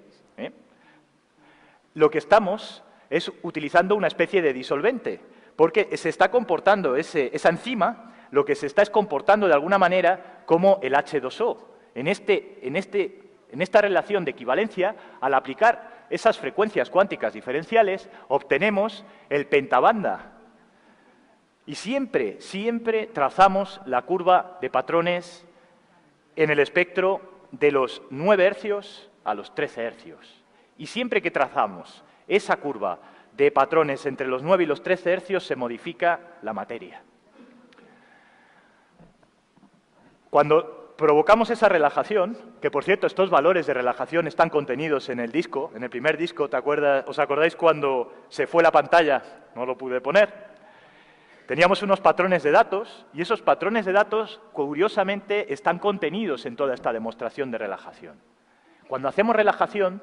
lo que estamos es utilizando una especie de disolvente, porque se está comportando esa enzima, lo que se está es comportando de alguna manera como el H2O. En esta relación de equivalencia, al aplicar esas frecuencias cuánticas diferenciales, obtenemos el pentabanda. Y siempre trazamos la curva de patrones en el espectro de los 9 hercios a los 13 hercios. Y siempre que trazamos esa curva de patrones entre los 9 y los 13 hercios, se modifica la materia. Cuando provocamos esa relajación, que por cierto estos valores de relajación están contenidos en el disco, en el primer disco, ¿os acordáis cuando se fue la pantalla? No lo pude poner. Teníamos unos patrones de datos y esos patrones de datos, curiosamente, están contenidos en toda esta demostración de relajación. Cuando hacemos relajación,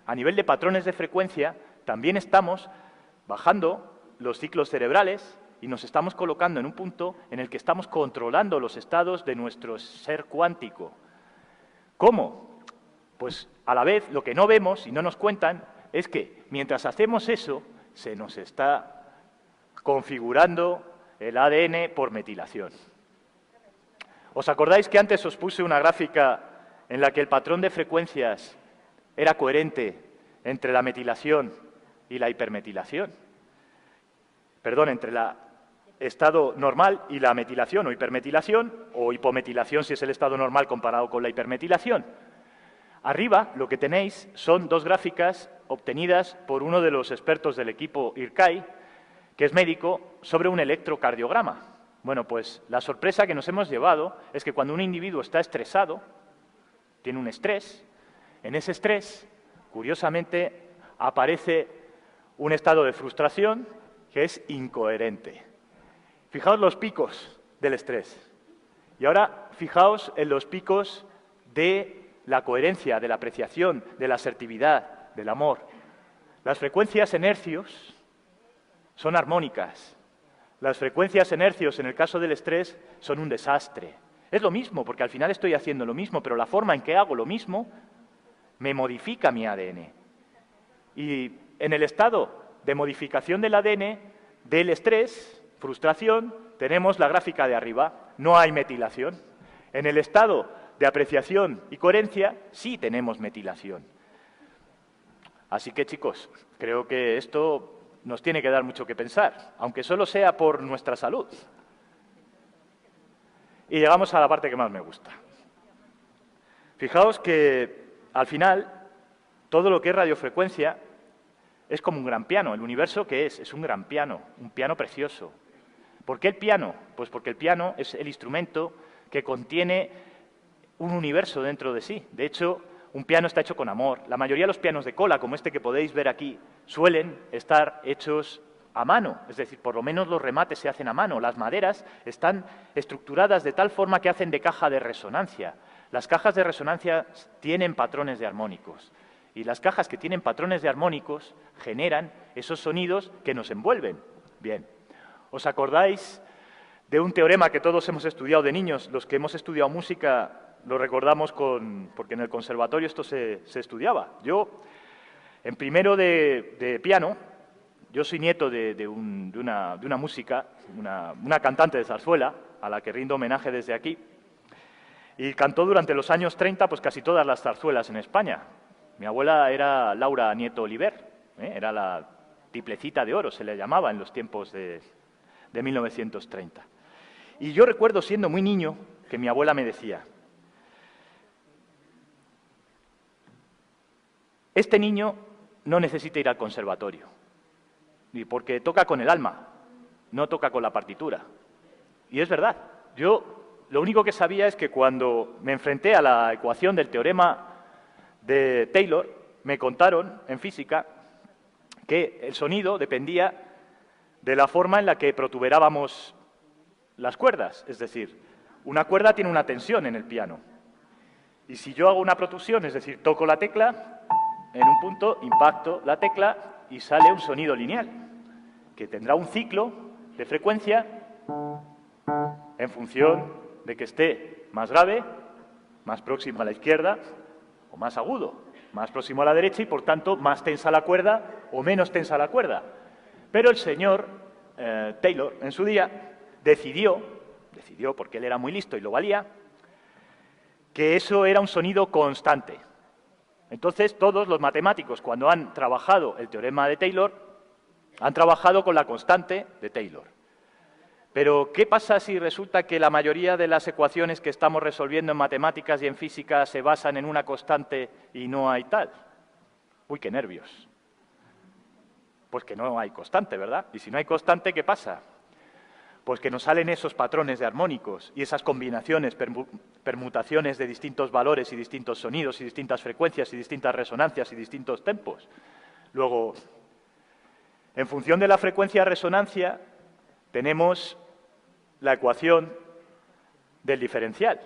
a nivel de patrones de frecuencia, también estamos bajando los ciclos cerebrales y nos estamos colocando en un punto en el que estamos controlando los estados de nuestro ser cuántico. ¿Cómo? Pues a la vez lo que no vemos y no nos cuentan es que mientras hacemos eso se nos está configurando el ADN por metilación. ¿Os acordáis que antes os puse una gráfica en la que el patrón de frecuencias era coherente entre la metilación y la hipermetilación? Perdón, entre el estado normal y la metilación o hipermetilación, o hipometilación si es el estado normal comparado con la hipermetilación. Arriba lo que tenéis son dos gráficas obtenidas por uno de los expertos del equipo IRCAI, que es médico, sobre un electrocardiograma. Bueno, pues la sorpresa que nos hemos llevado es que cuando un individuo está estresado, tiene un estrés, en ese estrés, curiosamente, aparece un estado de frustración que es incoherente. Fijaos los picos del estrés. Y ahora fijaos en los picos de la coherencia, de la apreciación, de la asertividad, del amor. Las frecuencias en hercios son armónicas. Las frecuencias en hercios, en el caso del estrés, son un desastre. Es lo mismo, porque al final estoy haciendo lo mismo, pero la forma en que hago lo mismo me modifica mi ADN. Y en el estado de modificación del ADN, del estrés, frustración, tenemos la gráfica de arriba. No hay metilación. En el estado de apreciación y coherencia, sí tenemos metilación. Así que, chicos, creo que esto nos tiene que dar mucho que pensar, aunque solo sea por nuestra salud. Y llegamos a la parte que más me gusta. Fijaos que, al final, todo lo que es radiofrecuencia es como un gran piano. El universo, ¿qué es? Es un gran piano, un piano precioso. ¿Por qué el piano? Pues porque el piano es el instrumento que contiene un universo dentro de sí. De hecho, un piano está hecho con amor. La mayoría de los pianos de cola, como este que podéis ver aquí, suelen estar hechos a mano. Es decir, por lo menos los remates se hacen a mano. Las maderas están estructuradas de tal forma que hacen de caja de resonancia. Las cajas de resonancia tienen patrones de armónicos. Y las cajas que tienen patrones de armónicos generan esos sonidos que nos envuelven. Bien. ¿Os acordáis de un teorema que todos hemos estudiado de niños? Los que hemos estudiado música lo recordamos porque en el conservatorio esto se estudiaba. Yo, en primero de piano, yo soy nieto de una música, una cantante de zarzuela, a la que rindo homenaje desde aquí, y cantó durante los años 30 pues casi todas las zarzuelas en España. Mi abuela era Laura Nieto Oliver, era la tiplecita de oro, se le llamaba en los tiempos de 1930. Y yo recuerdo, siendo muy niño, que mi abuela me decía: este niño no necesita ir al conservatorio, y porque toca con el alma, no toca con la partitura. Y es verdad. Yo lo único que sabía es que cuando me enfrenté a la ecuación del teorema de Taylor, me contaron en física que el sonido dependía de la forma en la que protuberábamos las cuerdas. Es decir, una cuerda tiene una tensión en el piano. Y si yo hago una protusión, es decir, toco la tecla, en un punto impacto la tecla y sale un sonido lineal, que tendrá un ciclo de frecuencia en función de que esté más grave, más próximo a la izquierda o más agudo, más próximo a la derecha y, por tanto, más tensa la cuerda o menos tensa la cuerda. Pero el señor Taylor, en su día, decidió, porque él era muy listo y lo valía, que eso era un sonido constante. Entonces, todos los matemáticos, cuando han trabajado el teorema de Taylor, han trabajado con la constante de Taylor. Pero, ¿qué pasa si resulta que la mayoría de las ecuaciones que estamos resolviendo en matemáticas y en física se basan en una constante y no hay tal? Uy, qué nervios. Pues que no hay constante, ¿verdad? Y si no hay constante, ¿qué pasa? Pues que nos salen esos patrones de armónicos y esas combinaciones, permutaciones de distintos valores y distintos sonidos y distintas frecuencias y distintas resonancias y distintos tempos. Luego, en función de la frecuencia-resonancia, tenemos la ecuación del diferencial.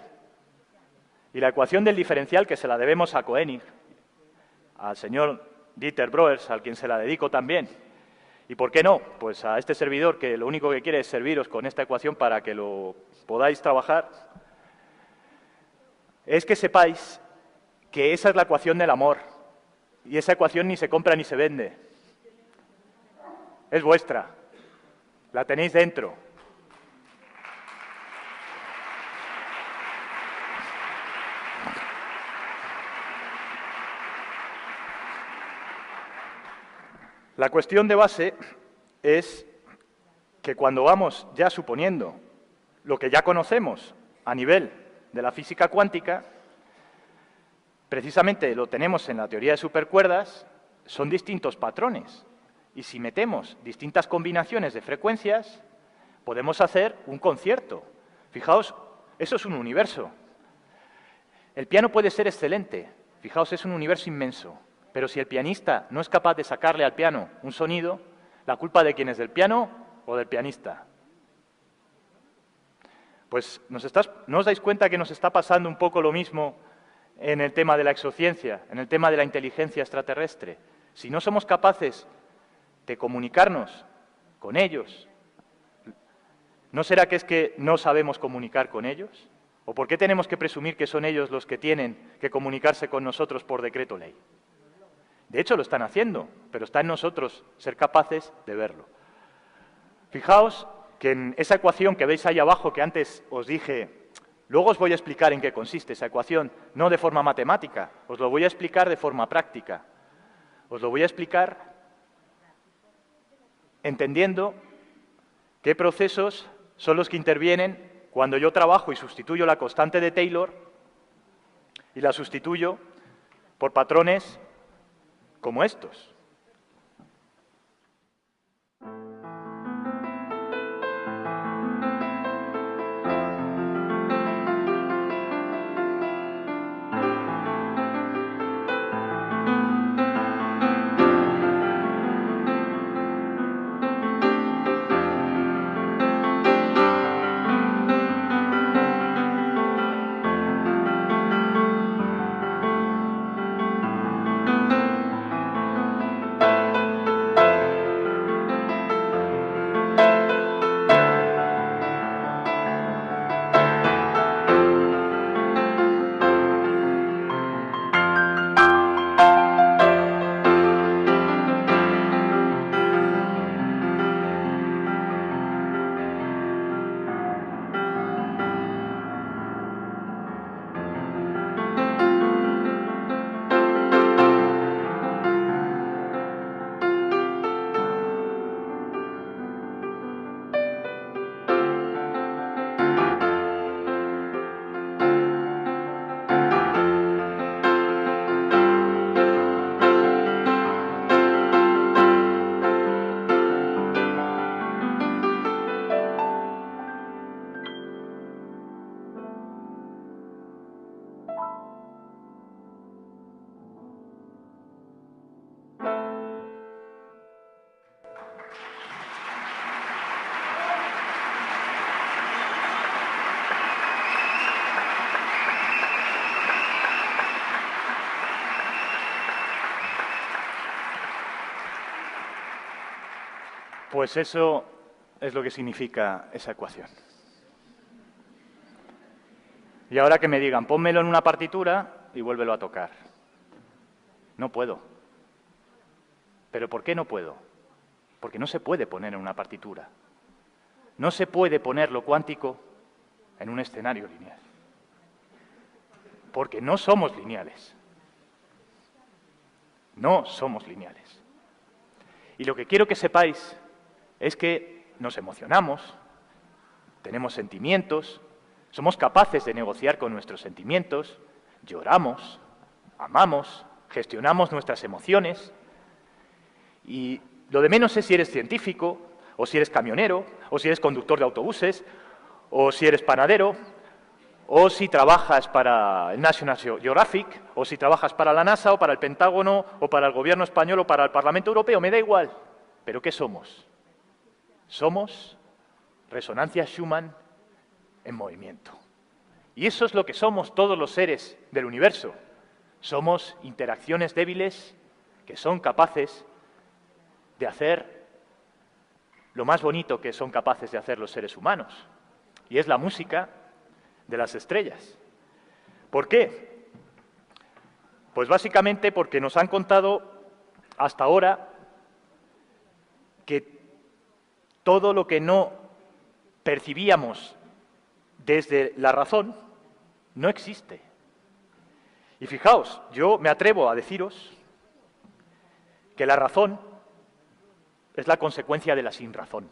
Y la ecuación del diferencial, que se la debemos a Koenig, al señor Dieter Broers, al quien se la dedico también. ¿Y por qué no? Pues a este servidor, que lo único que quiere es serviros con esta ecuación para que lo podáis trabajar, es que sepáis que esa es la ecuación del amor. Y esa ecuación ni se compra ni se vende. Es vuestra. La tenéis dentro. La cuestión de base es que cuando vamos ya suponiendo lo que ya conocemos a nivel de la física cuántica, precisamente lo tenemos en la teoría de supercuerdas, son distintos patrones. Y si metemos distintas combinaciones de frecuencias, podemos hacer un concierto. Fijaos, eso es un universo. El piano puede ser excelente. Fijaos, es un universo inmenso. Pero si el pianista no es capaz de sacarle al piano un sonido, ¿la culpa de quién es? ¿Del piano o del pianista? Pues ¿no os dais cuenta que nos está pasando un poco lo mismo en el tema de la exociencia, en el tema de la inteligencia extraterrestre? Si no somos capaces de comunicarnos con ellos, ¿no será que es que no sabemos comunicar con ellos? ¿O por qué tenemos que presumir que son ellos los que tienen que comunicarse con nosotros por decreto ley? De hecho, lo están haciendo, pero está en nosotros ser capaces de verlo. Fijaos que en esa ecuación que veis ahí abajo, que antes os dije, luego os voy a explicar en qué consiste esa ecuación, no de forma matemática, os lo voy a explicar de forma práctica. Os lo voy a explicar entendiendo qué procesos son los que intervienen cuando yo trabajo y sustituyo la constante de Taylor y la sustituyo por patrones como estos. Pues eso es lo que significa esa ecuación. Y ahora que me digan, pónmelo en una partitura y vuélvelo a tocar. No puedo. ¿Pero por qué no puedo? Porque no se puede poner en una partitura. No se puede poner lo cuántico en un escenario lineal. Porque no somos lineales. No somos lineales. Y lo que quiero que sepáis es que nos emocionamos, tenemos sentimientos, somos capaces de negociar con nuestros sentimientos, lloramos, amamos, gestionamos nuestras emociones y lo de menos es si eres científico, o si eres camionero, o si eres conductor de autobuses, o si eres panadero, o si trabajas para el National Geographic, o si trabajas para la NASA, o para el Pentágono, o para el Gobierno español, o para el Parlamento Europeo, me da igual. ¿Pero qué somos? Somos resonancia Schumann en movimiento. Y eso es lo que somos todos los seres del universo. Somos interacciones débiles que son capaces de hacer lo más bonito que son capaces de hacer los seres humanos. Y es la música de las estrellas. ¿Por qué? Pues básicamente porque nos han contado hasta ahora que todo lo que no percibíamos desde la razón no existe. Y fijaos, yo me atrevo a deciros que la razón es la consecuencia de la sinrazón.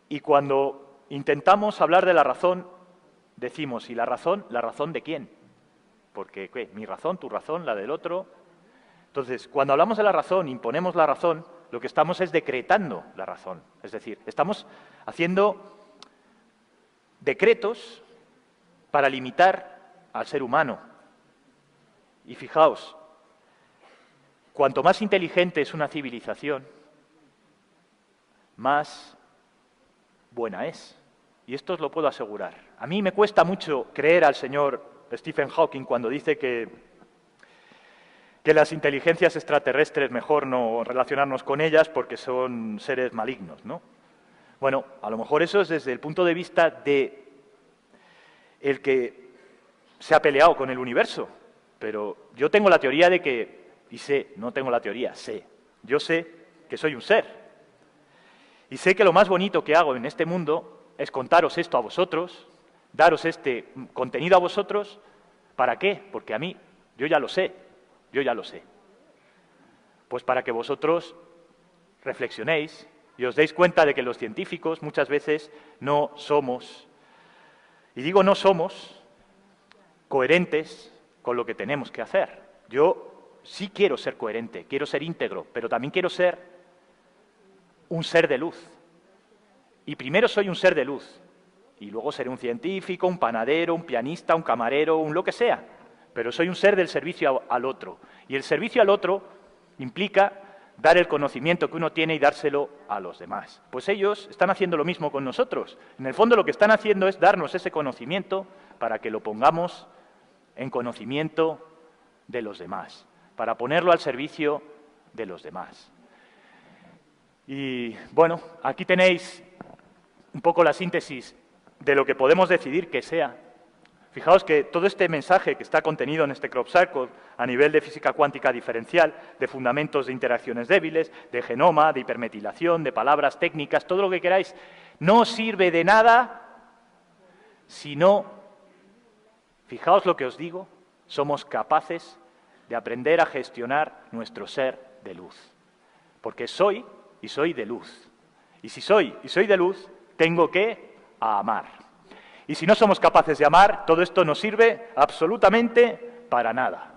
Y cuando intentamos hablar de la razón, decimos, ¿y la razón? ¿La razón de quién? Porque, ¿qué? ¿Mi razón, tu razón, la del otro? Entonces, cuando hablamos de la razón, imponemos la razón, lo que estamos es decretando la razón. Es decir, estamos haciendo decretos para limitar al ser humano. Y fijaos, cuanto más inteligente es una civilización, más buena es. Y esto os lo puedo asegurar. A mí me cuesta mucho creer al señor Stephen Hawking cuando dice que las inteligencias extraterrestres mejor no relacionarnos con ellas porque son seres malignos, ¿no? Bueno, a lo mejor eso es desde el punto de vista de el que se ha peleado con el universo, pero yo tengo la teoría de que, y sé, no tengo la teoría, sé, yo sé que soy un ser. Y sé que lo más bonito que hago en este mundo es contaros esto a vosotros, daros este contenido a vosotros. ¿Para qué? Porque a mí, yo ya lo sé. Pues para que vosotros reflexionéis y os deis cuenta de que los científicos muchas veces no somos, y digo no somos, coherentes con lo que tenemos que hacer. Yo sí quiero ser coherente, quiero ser íntegro, pero también quiero ser un ser de luz. Y primero soy un ser de luz, y luego seré un científico, un panadero, un pianista, un camarero, un lo que sea. Pero soy un ser del servicio al otro. Y el servicio al otro implica dar el conocimiento que uno tiene y dárselo a los demás. Pues ellos están haciendo lo mismo con nosotros. En el fondo lo que están haciendo es darnos ese conocimiento para que lo pongamos en conocimiento de los demás, para ponerlo al servicio de los demás. Y bueno, aquí tenéis un poco la síntesis de lo que podemos decidir que sea. Fijaos que todo este mensaje que está contenido en este crop circle a nivel de física cuántica diferencial, de fundamentos de interacciones débiles, de genoma, de hipermetilación, de palabras técnicas, todo lo que queráis, no sirve de nada si no, fijaos lo que os digo, somos capaces de aprender a gestionar nuestro ser de luz. Porque soy y soy de luz. Y si soy y soy de luz, tengo que amar. Y si no somos capaces de amar, todo esto no sirve absolutamente para nada.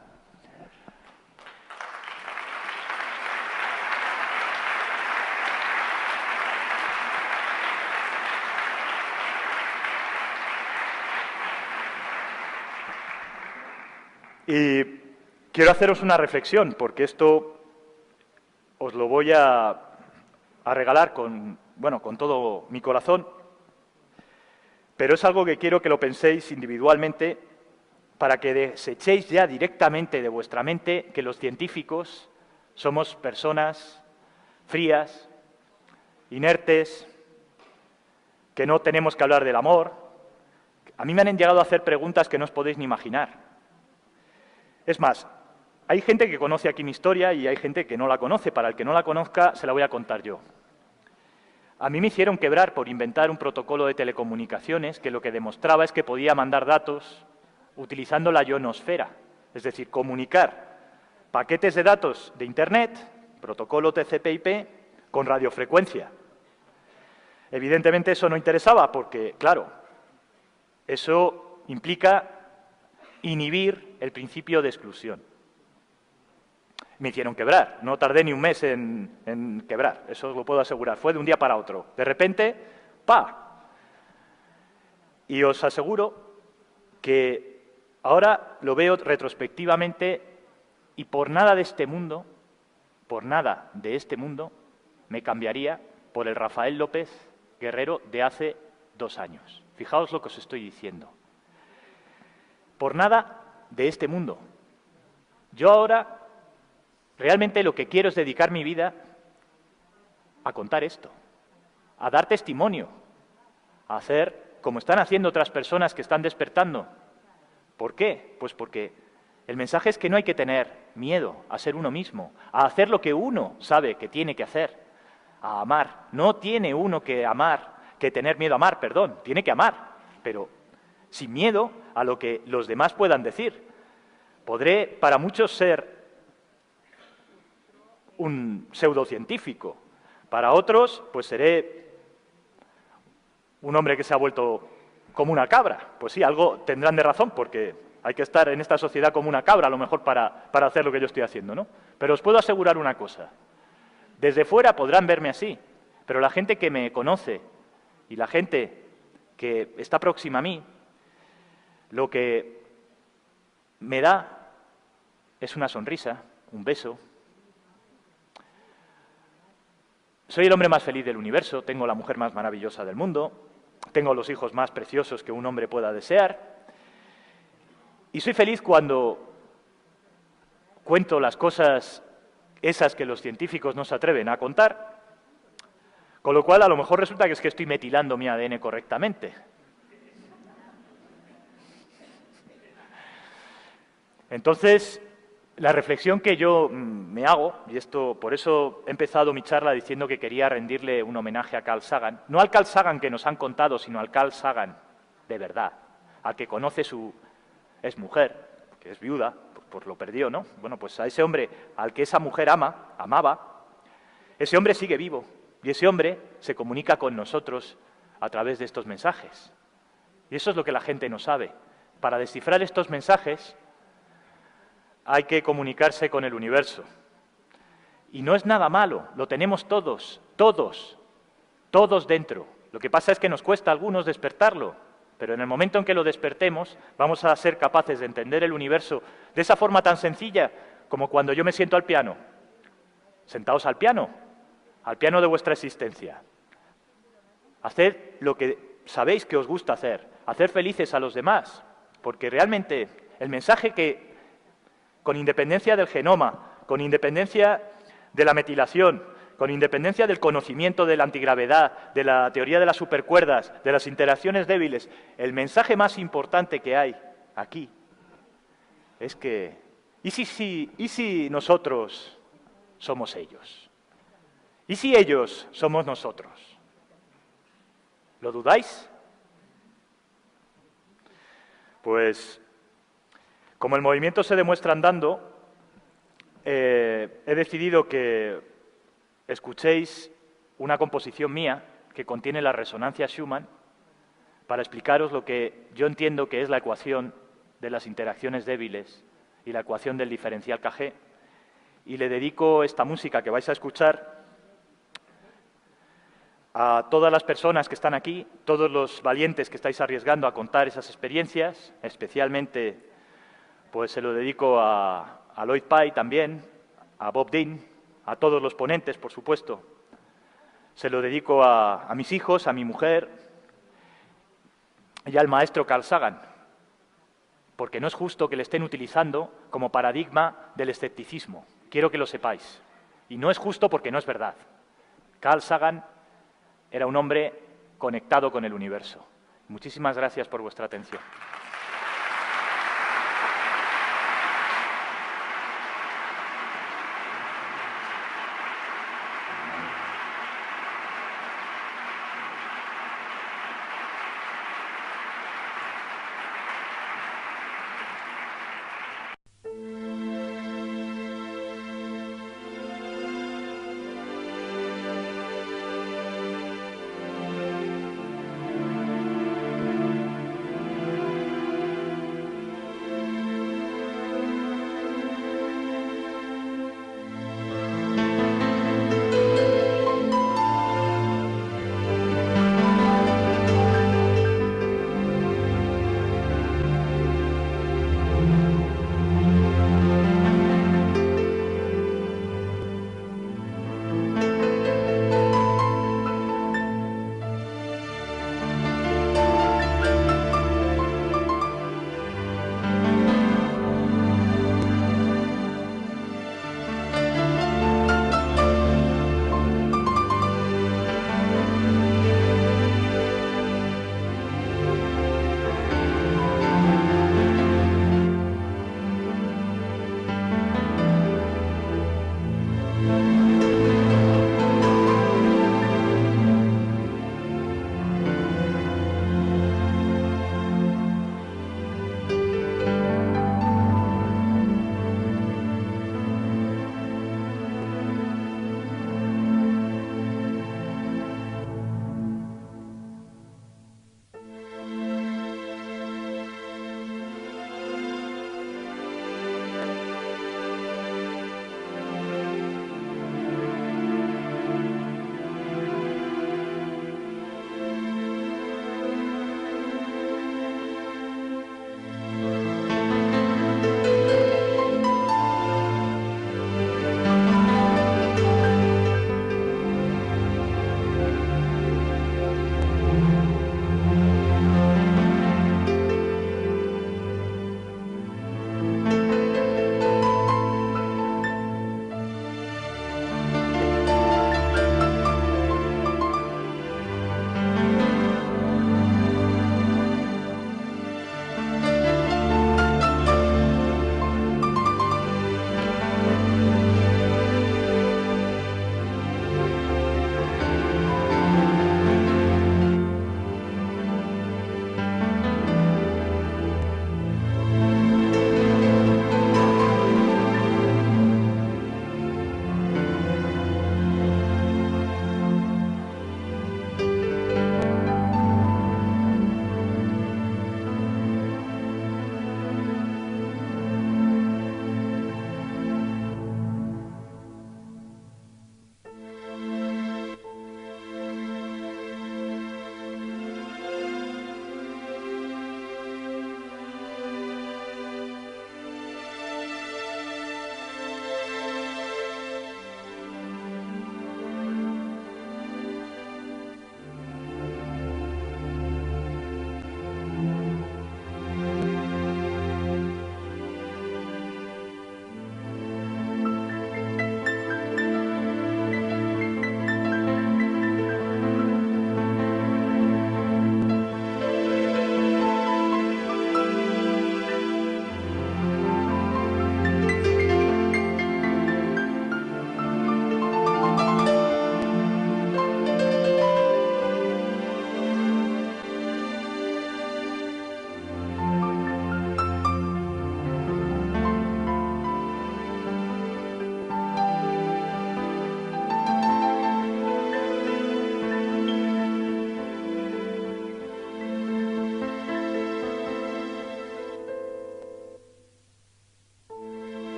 Y quiero haceros una reflexión, porque esto os lo voy a regalar con todo mi corazón. Pero es algo que quiero que lo penséis individualmente para que desechéis ya directamente de vuestra mente que los científicos somos personas frías, inertes, que no tenemos que hablar del amor. A mí me han llegado a hacer preguntas que no os podéis ni imaginar. Es más, hay gente que conoce aquí mi historia y hay gente que no la conoce. Para el que no la conozca, se la voy a contar yo. A mí me hicieron quebrar por inventar un protocolo de telecomunicaciones que lo que demostraba es que podía mandar datos utilizando la ionosfera, es decir, comunicar paquetes de datos de Internet, protocolo TCP/IP, con radiofrecuencia. Evidentemente eso no interesaba porque, claro, eso implica inhibir el principio de exclusión. Me hicieron quebrar, no tardé ni un mes en quebrar, eso os lo puedo asegurar, fue de un día para otro. De repente, ¡pa! Y os aseguro que ahora lo veo retrospectivamente y por nada de este mundo, me cambiaría por el Rafael López Guerrero de hace 2 años. Fijaos lo que os estoy diciendo. Por nada de este mundo. Yo ahora realmente lo que quiero es dedicar mi vida a contar esto, a dar testimonio, a hacer como están haciendo otras personas que están despertando. ¿Por qué? Pues porque el mensaje es que no hay que tener miedo a ser uno mismo, a hacer lo que uno sabe que tiene que hacer, a amar. No tiene uno que tener miedo a amar, perdón, tiene que amar, pero sin miedo a lo que los demás puedan decir. Podré para muchos ser un pseudocientífico. Para otros, pues seré un hombre que se ha vuelto como una cabra. Pues sí, algo tendrán de razón, porque hay que estar en esta sociedad como una cabra, a lo mejor para hacer lo que yo estoy haciendo, ¿no? Pero os puedo asegurar una cosa. Desde fuera podrán verme así, pero la gente que me conoce y la gente que está próxima a mí, lo que me da es una sonrisa, un beso, Soy el hombre más feliz del universo, tengo la mujer más maravillosa del mundo, tengo los hijos más preciosos que un hombre pueda desear, y soy feliz cuando cuento las cosas esas que los científicos no se atreven a contar, con lo cual a lo mejor resulta que es que estoy metilando mi ADN correctamente. Entonces, la reflexión que yo me hago, y esto por eso he empezado mi charla diciendo que quería rendirle un homenaje a Carl Sagan, no al Carl Sagan que nos han contado, sino al Carl Sagan de verdad, al que conoce su exmujer, que es viuda, pues lo perdió, ¿no? Bueno, pues a ese hombre al que esa mujer amaba, ese hombre sigue vivo, y ese hombre se comunica con nosotros a través de estos mensajes. Y eso es lo que la gente no sabe. Para descifrar estos mensajes hay que comunicarse con el universo. Y no es nada malo, lo tenemos todos, todos dentro. Lo que pasa es que nos cuesta a algunos despertarlo, pero en el momento en que lo despertemos vamos a ser capaces de entender el universo de esa forma tan sencilla como cuando yo me siento al piano. Sentaos al piano de vuestra existencia. Haced lo que sabéis que os gusta hacer, hacer felices a los demás, porque realmente el mensaje que, con independencia del genoma, con independencia de la metilación, con independencia del conocimiento de la antigravedad, de la teoría de las supercuerdas, de las interacciones débiles, el mensaje más importante que hay aquí es que, ¿y si nosotros somos ellos? ¿Y si ellos somos nosotros? ¿Lo dudáis? Pues, como el movimiento se demuestra andando, he decidido que escuchéis una composición mía que contiene la resonancia Schumann para explicaros lo que yo entiendo que es la ecuación de las interacciones débiles y la ecuación del diferencial Kg. Y le dedico esta música que vais a escuchar a todas las personas que están aquí, todos los valientes que estáis arriesgando a contar esas experiencias, especialmente pues se lo dedico a Lloyd Pye también, a Bob Dean, a todos los ponentes, por supuesto. Se lo dedico a mis hijos, a mi mujer y al maestro Carl Sagan, porque no es justo que le estén utilizando como paradigma del escepticismo. Quiero que lo sepáis. Y no es justo porque no es verdad. Carl Sagan era un hombre conectado con el universo. Muchísimas gracias por vuestra atención.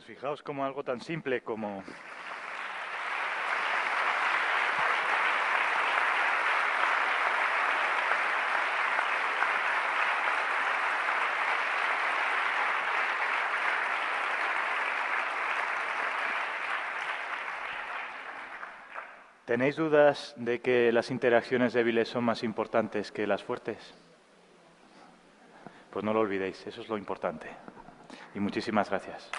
Pues fijaos como algo tan simple como... ¿Tenéis dudas de que las interacciones débiles son más importantes que las fuertes? Pues no lo olvidéis, eso es lo importante. Y muchísimas gracias.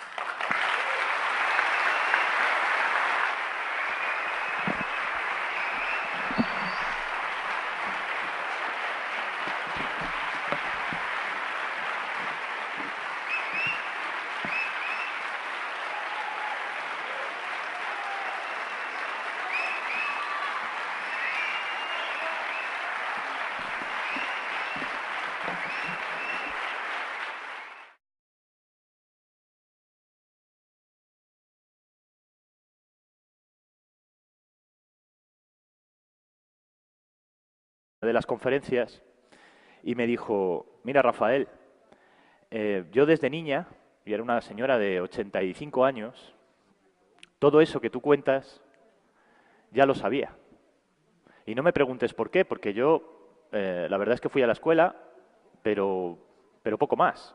De las conferencias y me dijo, mira Rafael, yo desde niña, y era una señora de 85 años, todo eso que tú cuentas ya lo sabía. Y no me preguntes por qué, porque yo la verdad es que fui a la escuela, pero poco más.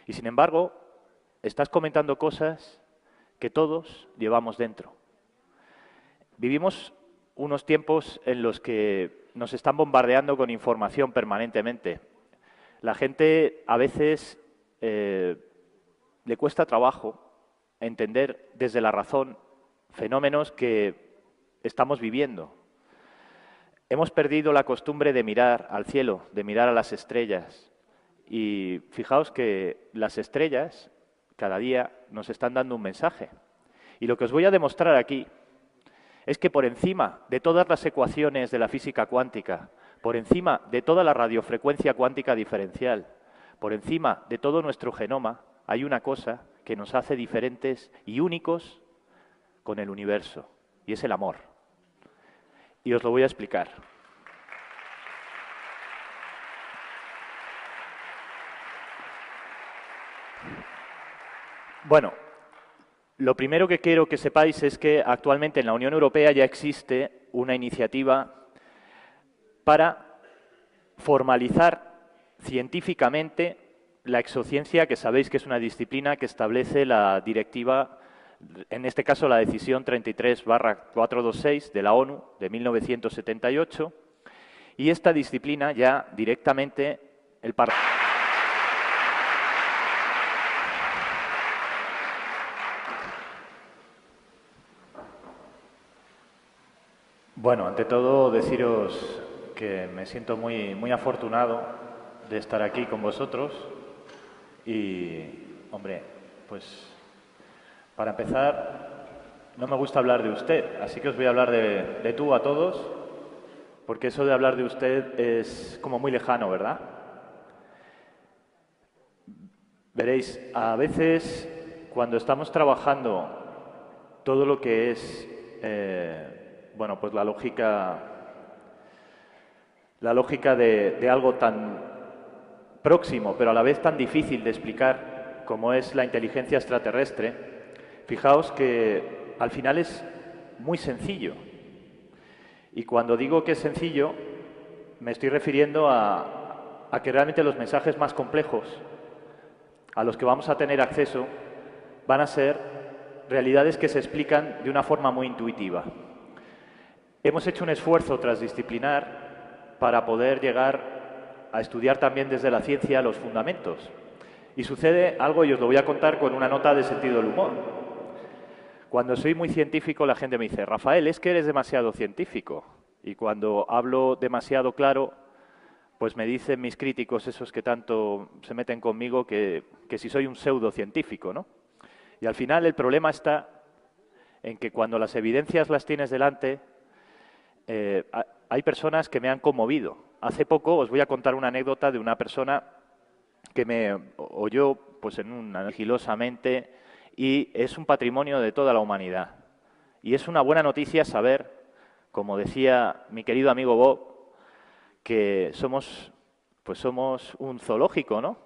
Y sin embargo, estás comentando cosas que todos llevamos dentro. Vivimos unos tiempos en los que nos están bombardeando con información permanentemente. La gente a veces le cuesta trabajo entender desde la razón fenómenos que estamos viviendo. Hemos perdido la costumbre de mirar al cielo, de mirar a las estrellas. Y fijaos que las estrellas cada día nos están dando un mensaje. Y lo que os voy a demostrar aquí es que por encima de todas las ecuaciones de la física cuántica, por encima de toda la radiofrecuencia cuántica diferencial, por encima de todo nuestro genoma, hay una cosa que nos hace diferentes y únicos con el universo, y es el amor. Y os lo voy a explicar. Bueno, lo primero que quiero que sepáis es que actualmente en la Unión Europea ya existe una iniciativa para formalizar científicamente la exociencia, que sabéis que es una disciplina que establece la directiva, en este caso la decisión 33/426 de la ONU de 1978, y esta disciplina ya directamente el Parlamento. Bueno, ante todo deciros que me siento muy afortunado de estar aquí con vosotros y, hombre, pues para empezar, no me gusta hablar de usted, así que os voy a hablar de tú a todos, porque eso de hablar de usted es como muy lejano, ¿verdad? Veréis, a veces cuando estamos trabajando todo lo que es bueno, pues la lógica de algo tan próximo, pero a la vez tan difícil de explicar como es la inteligencia extraterrestre, fijaos que al final es muy sencillo. Y cuando digo que es sencillo, me estoy refiriendo a que realmente los mensajes más complejos a los que vamos a tener acceso van a ser realidades que se explican de una forma muy intuitiva. Hemos hecho un esfuerzo transdisciplinar para poder llegar a estudiar también desde la ciencia los fundamentos. Y sucede algo, y os lo voy a contar con una nota de sentido del humor. Cuando soy muy científico, la gente me dice, Rafael, es que eres demasiado científico. Y cuando hablo demasiado claro, pues me dicen mis críticos, esos que tanto se meten conmigo, que si soy un pseudocientífico, ¿no? Y al final el problema está en que cuando las evidencias las tienes delante, hay personas que me han conmovido. Hace poco os voy a contar una anécdota de una persona que me oyó pues sigilosamente y es un patrimonio de toda la humanidad. Y es una buena noticia saber, como decía mi querido amigo Bob, que somos un zoológico, ¿no?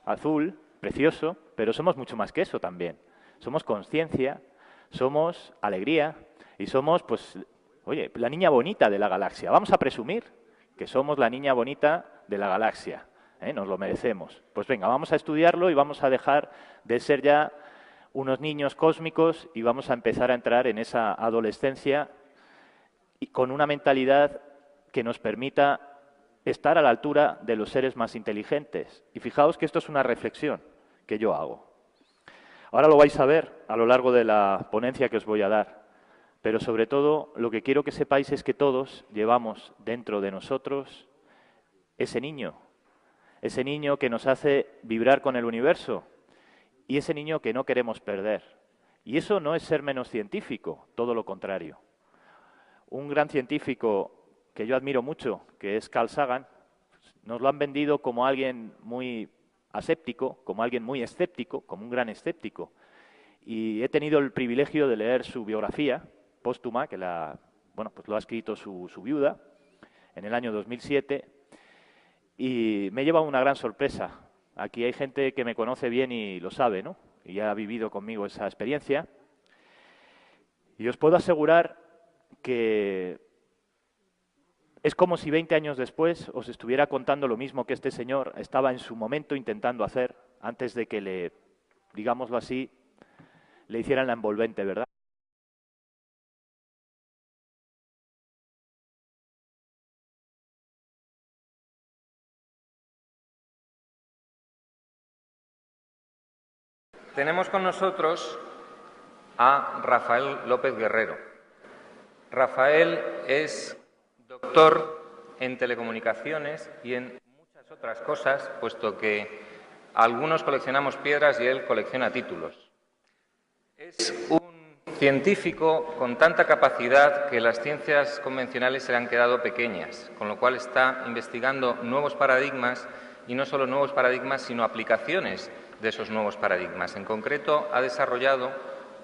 Azul, precioso, pero somos mucho más que eso también. somos conciencia, somos alegría y somos, pues, oye, la niña bonita de la galaxia. Vamos a presumir que somos la niña bonita de la galaxia, ¿eh? Nos lo merecemos. Pues venga, vamos a estudiarlo y vamos a dejar de ser ya unos niños cósmicos y vamos a empezar a entrar en esa adolescencia y con una mentalidad que nos permita estar a la altura de los seres más inteligentes. Y fijaos que esto es una reflexión que yo hago. Ahora lo vais a ver a lo largo de la ponencia que os voy a dar, pero sobre todo lo que quiero que sepáis es que todos llevamos dentro de nosotros ese niño que nos hace vibrar con el universo y ese niño que no queremos perder. Y eso no es ser menos científico, todo lo contrario. Un gran científico que yo admiro mucho, que es Carl Sagan, nos lo han vendido como alguien muy aséptico, como alguien muy escéptico, como un gran escéptico. Y he tenido el privilegio de leer su biografía póstuma, que pues lo ha escrito su viuda en el año 2007, y me lleva una gran sorpresa. Aquí hay gente que me conoce bien y lo sabe, ¿no? Y ha vivido conmigo esa experiencia. Y os puedo asegurar que es como si 20 años después os estuviera contando lo mismo que este señor estaba en su momento intentando hacer antes de que digámoslo así, le hicieran la envolvente, ¿verdad? Tenemos con nosotros a Rafael López Guerrero. Rafael es doctor en telecomunicaciones y en muchas otras cosas, puesto que algunos coleccionamos piedras y él colecciona títulos. Es un científico con tanta capacidad que las ciencias convencionales se le han quedado pequeñas, con lo cual está investigando nuevos paradigmas y no solo nuevos paradigmas, sino aplicaciones de esos nuevos paradigmas. En concreto, ha desarrollado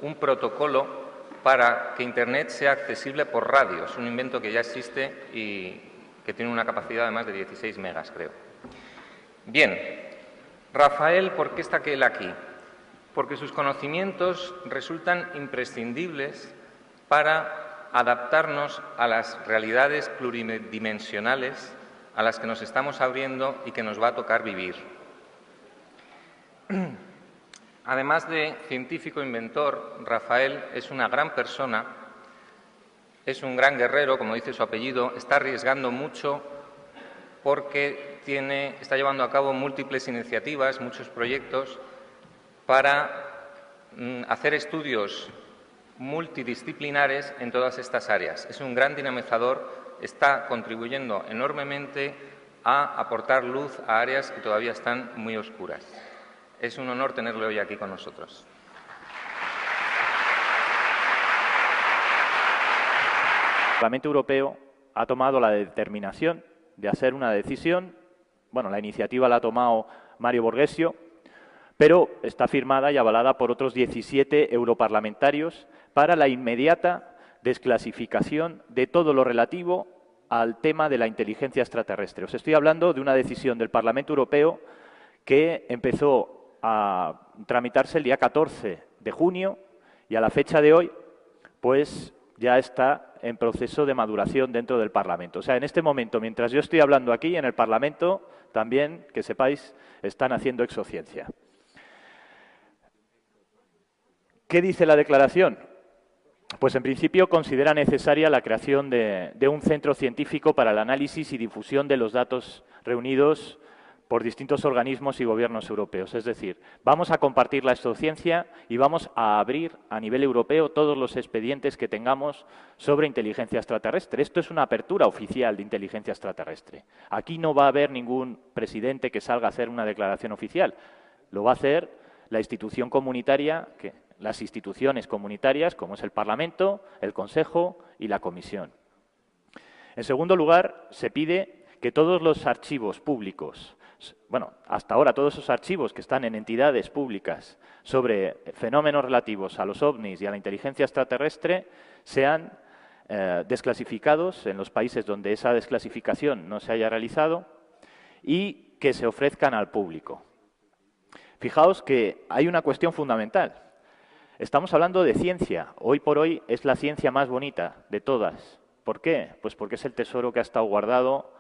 un protocolo para que Internet sea accesible por radio. Es un invento que ya existe y que tiene una capacidad de más de 16 megas, creo. Bien, Rafael, ¿por qué está él aquí? Porque sus conocimientos resultan imprescindibles para adaptarnos a las realidades pluridimensionales a las que nos estamos abriendo y que nos va a tocar vivir. Además de científico inventor, Rafael es una gran persona, es un gran guerrero, como dice su apellido, está arriesgando mucho porque está llevando a cabo múltiples iniciativas, muchos proyectos para hacer estudios multidisciplinares en todas estas áreas. Es un gran dinamizador, está contribuyendo enormemente a aportar luz a áreas que todavía están muy oscuras. Es un honor tenerlo hoy aquí con nosotros. El Parlamento Europeo ha tomado la determinación de hacer una decisión, bueno, la iniciativa la ha tomado Mario Borghesio, pero está firmada y avalada por otros 17 europarlamentarios para la inmediata desclasificación de todo lo relativo al tema de la inteligencia extraterrestre. Os estoy hablando de una decisión del Parlamento Europeo que empezó a tramitarse el día 14 de junio y a la fecha de hoy, pues ya está en proceso de maduración dentro del Parlamento. O sea, en este momento, mientras yo estoy hablando aquí en el Parlamento, también, que sepáis, están haciendo exociencia. ¿Qué dice la declaración? Pues en principio considera necesaria la creación de un centro científico para el análisis y difusión de los datos reunidos por distintos organismos y gobiernos europeos. Es decir, vamos a compartir la exociencia y vamos a abrir a nivel europeo todos los expedientes que tengamos sobre inteligencia extraterrestre. Esto es una apertura oficial de inteligencia extraterrestre. Aquí no va a haber ningún presidente que salga a hacer una declaración oficial. Lo va a hacer la institución comunitaria, las instituciones comunitarias, como es el Parlamento, el Consejo y la Comisión. En segundo lugar, se pide que todos los archivos públicos, bueno, hasta ahora todos esos archivos que están en entidades públicas sobre fenómenos relativos a los ovnis y a la inteligencia extraterrestre sean desclasificados en los países donde esa desclasificación no se haya realizado y que se ofrezcan al público. Fijaos que hay una cuestión fundamental. Estamos hablando de ciencia. Hoy por hoy es la ciencia más bonita de todas. ¿Por qué? Pues porque es el tesoro que ha estado guardado